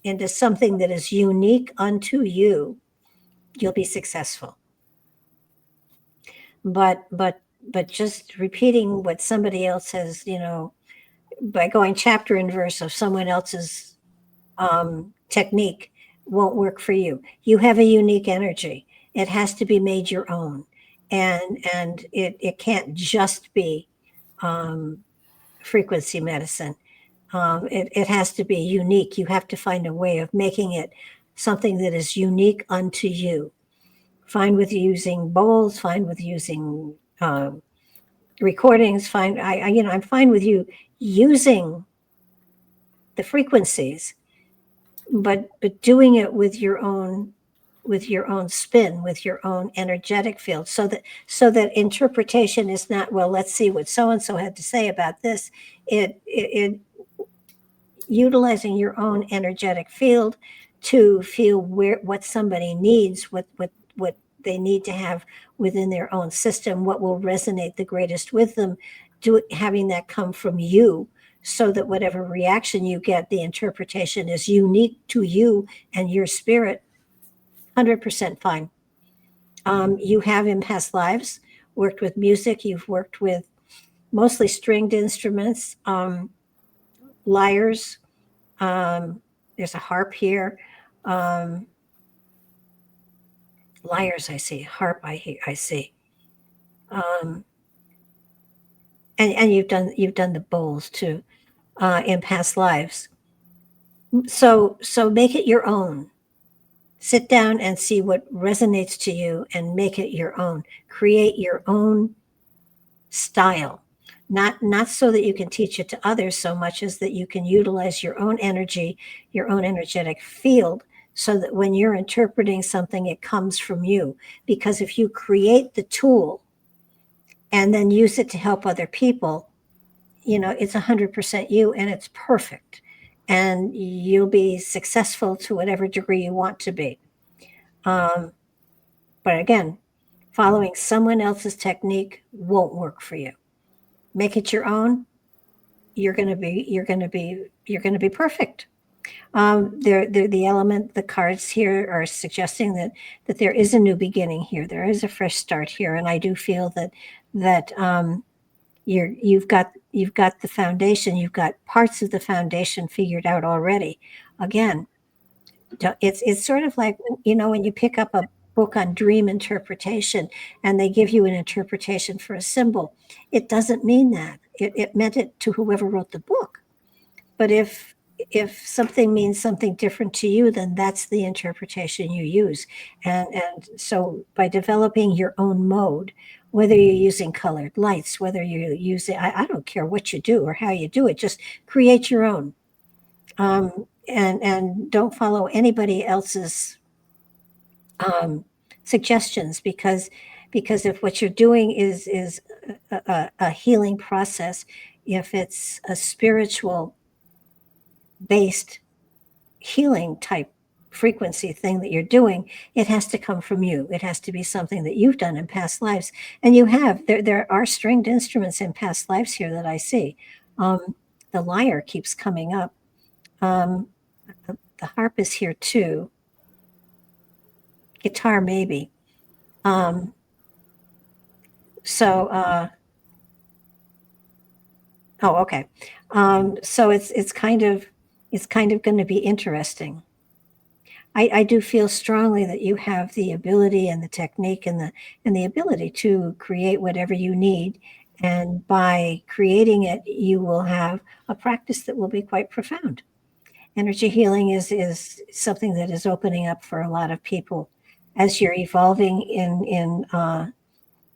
[SPEAKER 2] into something that is unique unto you, you'll be successful. But just repeating what somebody else has, by going chapter and verse of someone else's technique won't work for you. You have a unique energy. It has to be made your own, and it can't just be frequency medicine. It has to be unique. You have to find a way of making it something that is unique unto you. Fine with using bowls, fine with using recordings, fine. I'm fine with you using the frequencies, but doing it with your own spin, with your own energetic field, so that interpretation is not, well, let's see what so and so had to say about this. It utilizing your own energetic field to feel what somebody needs, what they need to have within their own system, what will resonate the greatest with them, having that come from you, so that whatever reaction you get, the interpretation is unique to you and your spirit. 100% fine. You have in past lives worked with music. You've worked with mostly stringed instruments, lyres. There's a harp here. Lyres, I see. Harp, I see. and you've done the bowls too in past lives. So make it your own. Sit down and see what resonates to you and make it your own. Create your own style. Not so that you can teach it to others so much as that you can utilize your own energy, your own energetic field, so that when you're interpreting something, it comes from you. Because if you create the tool and then use it to help other people, it's 100% you and it's perfect. And you'll be successful to whatever degree you want to be. But again, following someone else's technique won't work for you. Make it your own. You're going to be perfect. The element, the cards here are suggesting that there is a new beginning here. There is a fresh start here, and I do feel that you've got the foundation. You've got parts of the foundation figured out already. Again, it's sort of like when you pick up a book on dream interpretation and they give you an interpretation for a symbol. It doesn't mean that. It meant it to whoever wrote the book. But if something means something different to you, then that's the interpretation you use. And so by developing your own mode, whether you're using colored lights, whether you're using, I don't care what you do or how you do it, just create your own. And don't follow anybody else's suggestions, because if what you're doing is a healing process, if it's a spiritual based healing type frequency thing that you're doing, it has to come from you. It has to be something that you've done in past lives, and you have. There are stringed instruments in past lives here that I see. The lyre keeps coming up. The harp is here too. Guitar maybe. Okay. So it's kind of going to be interesting. I do feel strongly that you have the ability and the technique and the ability to create whatever you need, and by creating it, you will have a practice that will be quite profound. Energy healing is something that is opening up for a lot of people as you're evolving in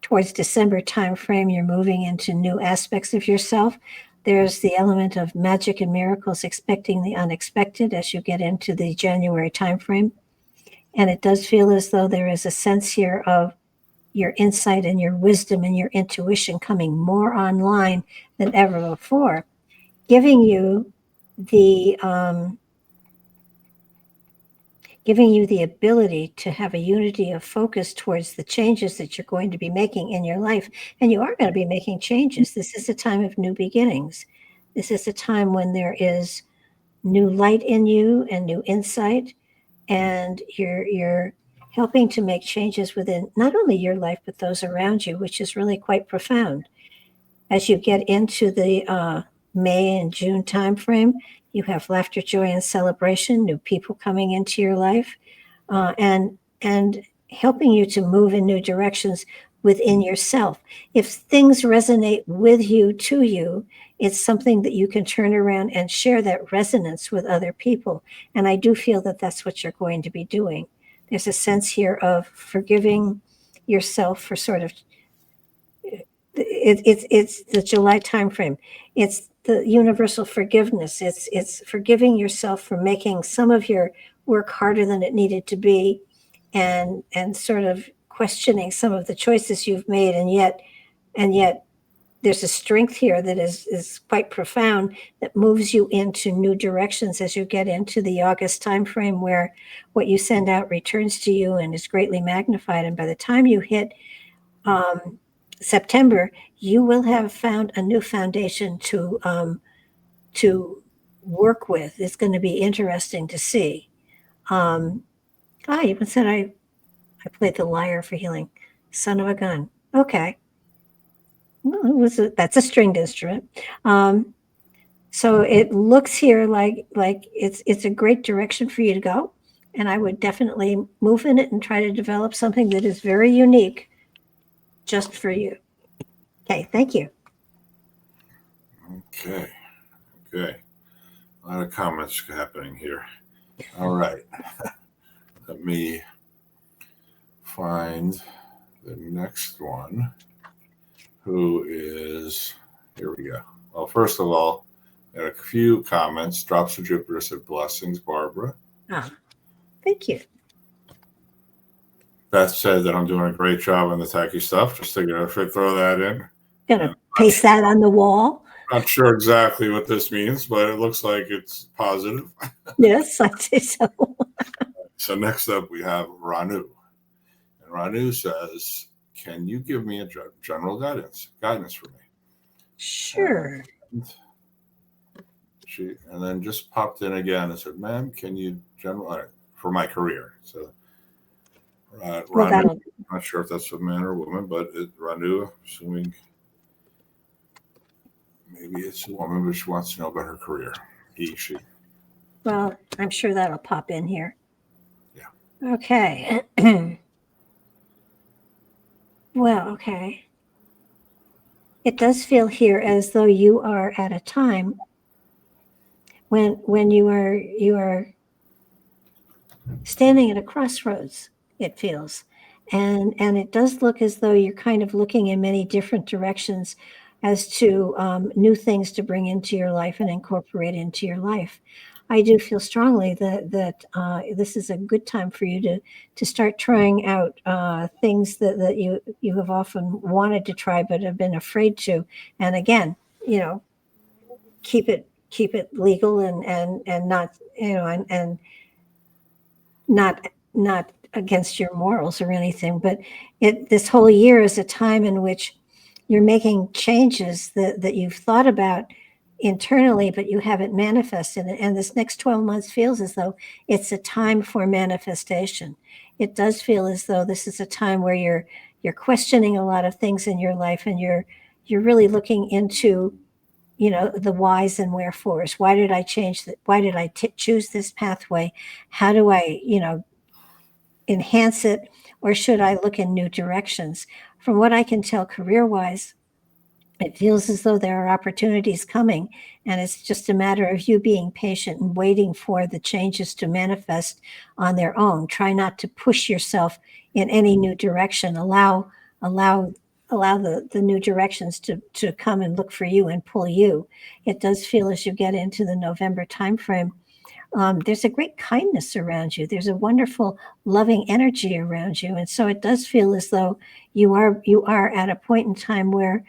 [SPEAKER 2] towards December timeframe. You're moving into new aspects of yourself. There's the element of magic and miracles, expecting the unexpected as you get into the January timeframe. And it does feel as though there is a sense here of your insight and your wisdom and your intuition coming more online than ever before, giving you the ability to have a unity of focus towards the changes that you're going to be making in your life. And you are going to be making changes. This is a time of new beginnings. This is a time when there is new light in you and new insight, and you're helping to make changes within not only your life but those around you, which is really quite profound. As you get into the May and June timeframe, you have laughter, joy, and celebration, new people coming into your life, and helping you to move in new directions within yourself. If things resonate with you, to you, it's something that you can turn around and share that resonance with other people. And I do feel that that's what you're going to be doing. There's a sense here of forgiving yourself for sort of, it's the July timeframe. It's the universal forgiveness. It's forgiving yourself for making some of your work harder than it needed to be, and sort of questioning some of the choices you've made, and yet there's a strength here that is quite profound, that moves you into new directions as you get into the August timeframe, where what you send out returns to you and is greatly magnified. And by the time you hit September, you will have found a new foundation to work with. It's going to be interesting to see. I even said I played the lyre for healing. Son of a gun. Okay. Well, that's a stringed instrument. So it looks here like it's a great direction for you to go. And I would definitely move in it and try to develop something that is very unique just for you. Okay, thank you.
[SPEAKER 3] Okay. A lot of comments happening here. All right. Let me find the next one, who is, here we go. Well, first of all, got a few comments. Drops of Jupiter said, blessings, Barbara.
[SPEAKER 2] Thank you.
[SPEAKER 3] Beth said that I'm doing a great job on the tacky stuff. Just figured I should throw that in.
[SPEAKER 2] Gonna paste that on the wall.
[SPEAKER 3] Not sure exactly what this means, but it looks like it's positive.
[SPEAKER 2] Yes, I think so.
[SPEAKER 3] So next up we have Ranu. And Ranu says, can you give me a general guidance for me?
[SPEAKER 2] Sure.
[SPEAKER 3] And then just popped in again and said, ma'am, can you for my career? So Ranu, I'm not sure if that's a man or a woman, but Ranu, assuming maybe it's a woman, but she wants to know about her career. He, she.
[SPEAKER 2] Well, I'm sure that'll pop in here.
[SPEAKER 3] Yeah.
[SPEAKER 2] Okay. Well, okay. It does feel here as though you are at a time when you are standing at a crossroads, it feels. And it does look as though you're kind of looking in many different directions as to new things to bring into your life and incorporate into your life. I do feel strongly that this is a good time for you to start trying out things that you have often wanted to try but have been afraid to. And again, keep it legal and not and not against your morals or anything. But this whole year is a time in which you're making changes that you've thought about internally, but you haven't manifested it. And this next 12 months feels as though it's a time for manifestation. It does feel as though this is a time where you're questioning a lot of things in your life, and you're really looking into the whys and wherefores. Why did I change that? Why did I choose this pathway? How do I enhance it, or should I look in new directions? From what I can tell career-wise, it feels as though there are opportunities coming, and it's just a matter of you being patient and waiting for the changes to manifest on their own. Try not to push yourself in any new direction. Allow the new directions to come and look for you and pull you. It does feel as you get into the November timeframe, there's a great kindness around you. There's a wonderful, loving energy around you, and so it does feel as though you are at a point in time where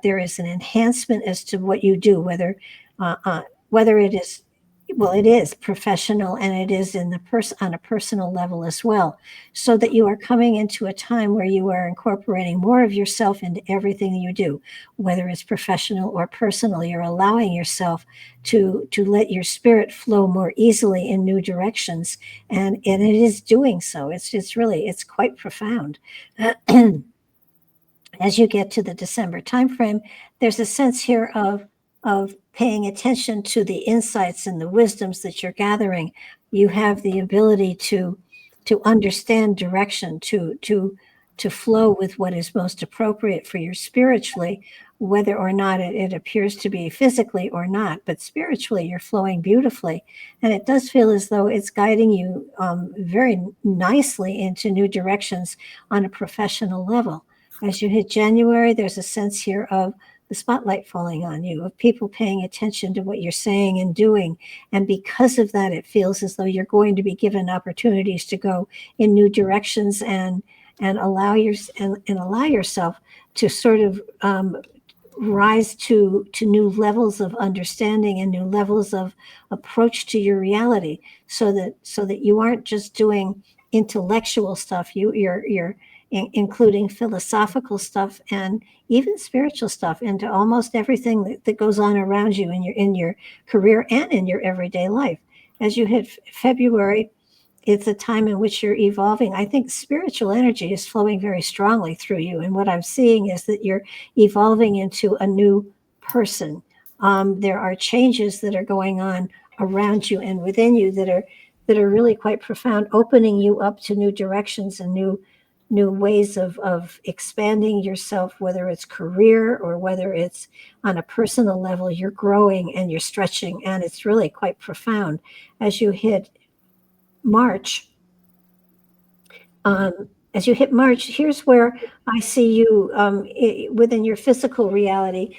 [SPEAKER 2] there is an enhancement as to what you do, whether it is, well, it is professional, and it is on a personal level as well, so that you are coming into a time where you are incorporating more of yourself into everything you do, whether it's professional or personal. You're allowing yourself to let your spirit flow more easily in new directions, and it is doing so. It's quite profound. As you get to the December timeframe, there's a sense here of paying attention to the insights and the wisdoms that you're gathering. You have the ability to understand direction, to flow with what is most appropriate for you spiritually, whether or not it appears to be physically or not. But spiritually, you're flowing beautifully, and it does feel as though it's guiding you very nicely into new directions on a professional level. As you hit January, there's a sense here of the spotlight falling on you, of people paying attention to what you're saying and doing. And because of that, it feels as though you're going to be given opportunities to go in new directions and allow yourself to sort of rise to new levels of understanding and new levels of approach to your reality, so that you aren't just doing intellectual stuff. You're including philosophical stuff and even spiritual stuff into almost everything that goes on around you in your career and in your everyday life. As you hit February, it's a time in which you're evolving. I think spiritual energy is flowing very strongly through you. And what I'm seeing is that you're evolving into a new person. There are changes that are going on around you and within you that are really quite profound, opening you up to new directions and new new ways of expanding yourself, whether it's career or whether it's on a personal level. You're growing and you're stretching, and it's really quite profound. As you hit March, as you hit March, here's where I see you within your physical reality,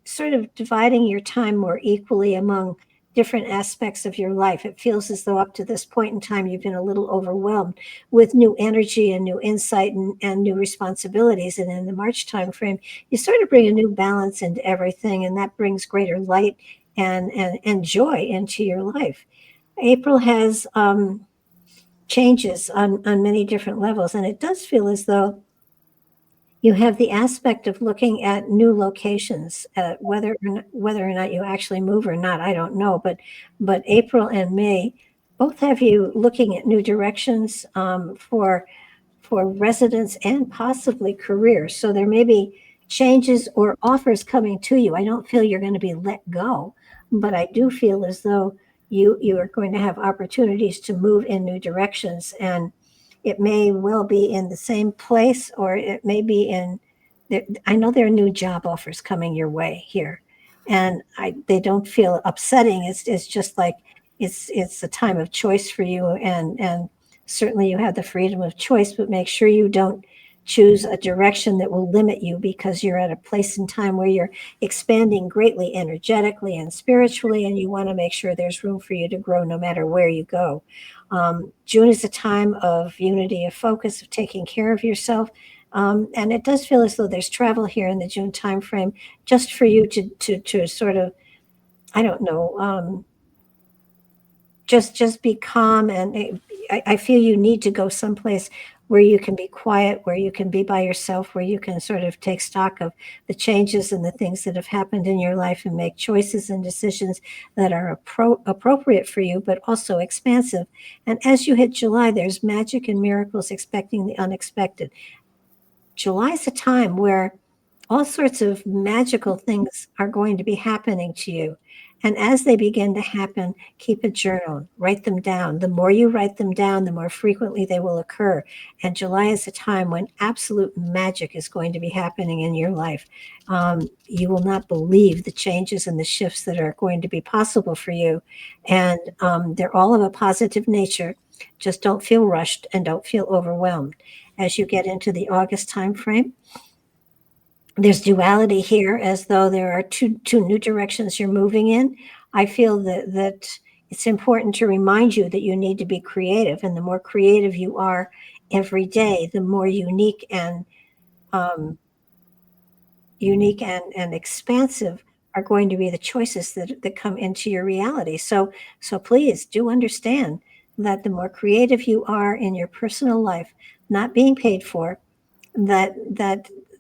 [SPEAKER 2] sort of dividing your time more equally among different aspects of your life. It feels as though up to this point in time, you've been a little overwhelmed with new energy and new insight and new responsibilities. And in the March timeframe, you sort of bring a new balance into everything, and that brings greater light and joy into your life. April has changes on many different levels. And it does feel as though you have the aspect of looking at new locations, whether or not you actually move or not, I don't know. But April and May both have you looking at new directions for residence and possibly careers. So there may be changes or offers coming to you. I don't feel you're going to be let go, but I do feel as though you are going to have opportunities to move in new directions, and it may well be in the same place, or it may be in I know there are new job offers coming your way here, and they don't feel upsetting. It's just like it's a time of choice for you, and certainly you have the freedom of choice, but make sure you don't choose a direction that will limit you, because you're at a place in time where you're expanding greatly energetically and spiritually, and you want to make sure there's room for you to grow no matter where you go. June is a time of unity, of focus, of taking care of yourself. And it does feel as though there's travel here in the June timeframe, just for you to sort of, I don't know, just be calm. And I feel you need to go someplace where you can be quiet, where you can be by yourself, where you can sort of take stock of the changes and the things that have happened in your life and make choices and decisions that are appropriate for you, but also expansive. And as you hit July, there's magic and miracles, expecting the unexpected. July is a time where all sorts of magical things are going to be happening to you. And as they begin to happen, keep a journal, write them down. The more you write them down, the more frequently they will occur. And July is a time when absolute magic is going to be happening in your life. You will not believe the changes and the shifts that are going to be possible for you. And they're all of a positive nature. Just don't feel rushed and don't feel overwhelmed. As you get into the August timeframe, there's duality here, as though there are two new directions you're moving in. I feel that it's important to remind you that you need to be creative, and the more creative you are every day, the more unique and expansive are going to be the choices that come into your reality. So please do understand that the more creative you are in your personal life, not being paid for, that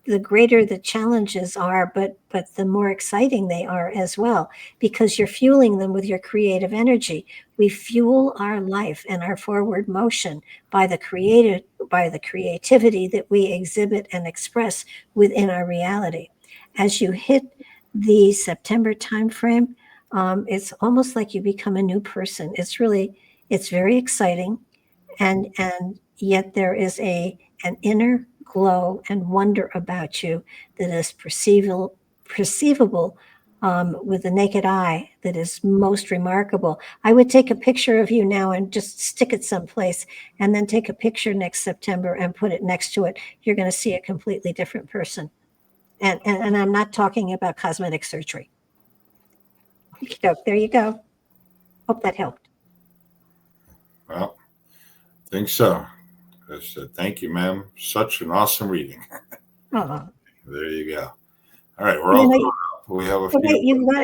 [SPEAKER 2] the greater the challenges are, but the more exciting they are as well, because you're fueling them with your creative energy. We fuel our life and our forward motion by the creativity that we exhibit and express within our reality. As you hit the September timeframe, it's almost like you become a new person. It's very exciting, and yet there is an inner glow and wonder about you that is perceivable with the naked eye, that is most remarkable. I would take a picture of you now and just stick it someplace, and then take a picture next September and put it next to it. You're going to see a completely different person. And I'm not talking about cosmetic surgery. There you go. Hope that helped.
[SPEAKER 3] Well, I think so. I said, thank you, ma'am. Such an awesome reading.
[SPEAKER 2] Oh.
[SPEAKER 3] There you go. All right, we're all caught up. We have a few.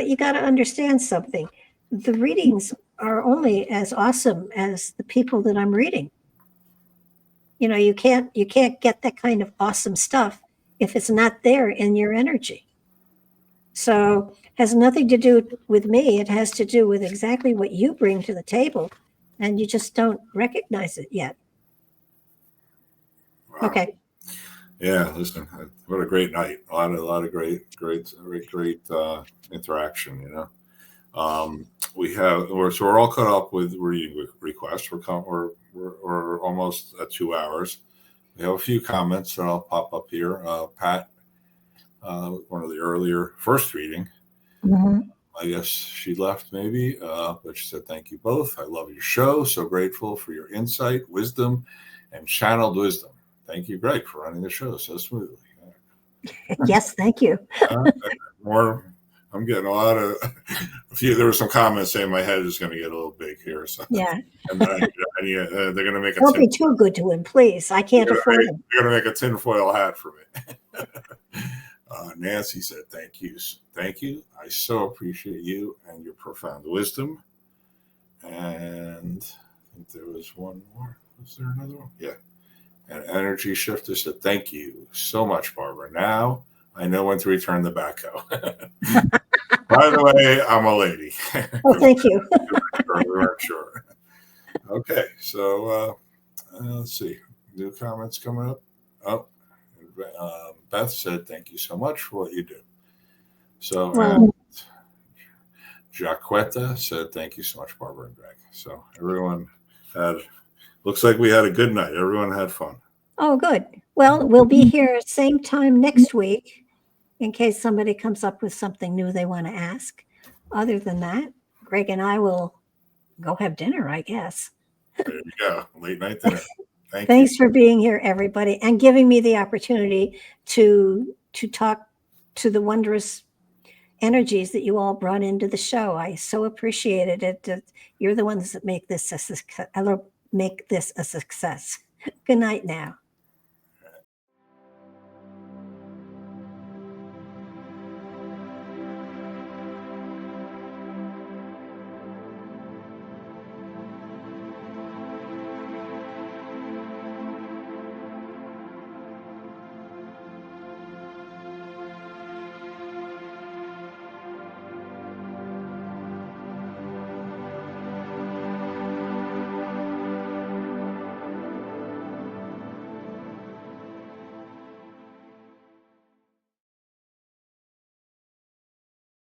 [SPEAKER 2] You got to understand something. The readings are only as awesome as the people that I'm reading. You can't get that kind of awesome stuff if it's not there in your energy. So it has nothing to do with me. It has to do with exactly what you bring to the table, and you just don't recognize it yet.
[SPEAKER 3] Wow.
[SPEAKER 2] Okay.
[SPEAKER 3] Yeah, listen, what a great night. A lot of great interaction, we're all caught up with reading requests. We're almost at 2 hours. We have a few comments that I'll pop up here. Pat, one of the earlier first reading, I guess she left maybe, but she said, thank you both. I love your show. So grateful for your insight, wisdom, and channeled wisdom. Thank you, Gregg, for running the show so smoothly.
[SPEAKER 2] Yes, thank you.
[SPEAKER 3] I'm getting a lot of there were some comments saying my head is going to get a little big here. So
[SPEAKER 2] Yeah.
[SPEAKER 3] And then they're going to make
[SPEAKER 2] Don't be too good to him, please. I can't afford him.
[SPEAKER 3] They're going to make a tinfoil hat for me. Nancy said, thank you. Thank you. I so appreciate you and your profound wisdom. And I think there was one more. Was there another one? Yeah. And Energy Shifter said, thank you so much, Barbara. Now I know when to return the backhoe. By the way, I'm a lady.
[SPEAKER 2] Oh, thank you.
[SPEAKER 3] We weren't sure. Okay, so let's see. New comments coming up. Oh, Beth said, thank you so much for what you do. So, Jaquetta said, thank you so much, Barbara and Gregg. So, everyone looks like we had a good night. Everyone had fun.
[SPEAKER 2] Oh, good. Well, we'll be here same time next week in case somebody comes up with something new they want to ask. Other than that, Gregg and I will go have dinner, I guess.
[SPEAKER 3] There you go. Late night dinner.
[SPEAKER 2] Thanks for being here, everybody, and giving me the opportunity to talk to the wondrous energies that you all brought into the show. I so appreciated it. You're the ones that make this a success. Good night now.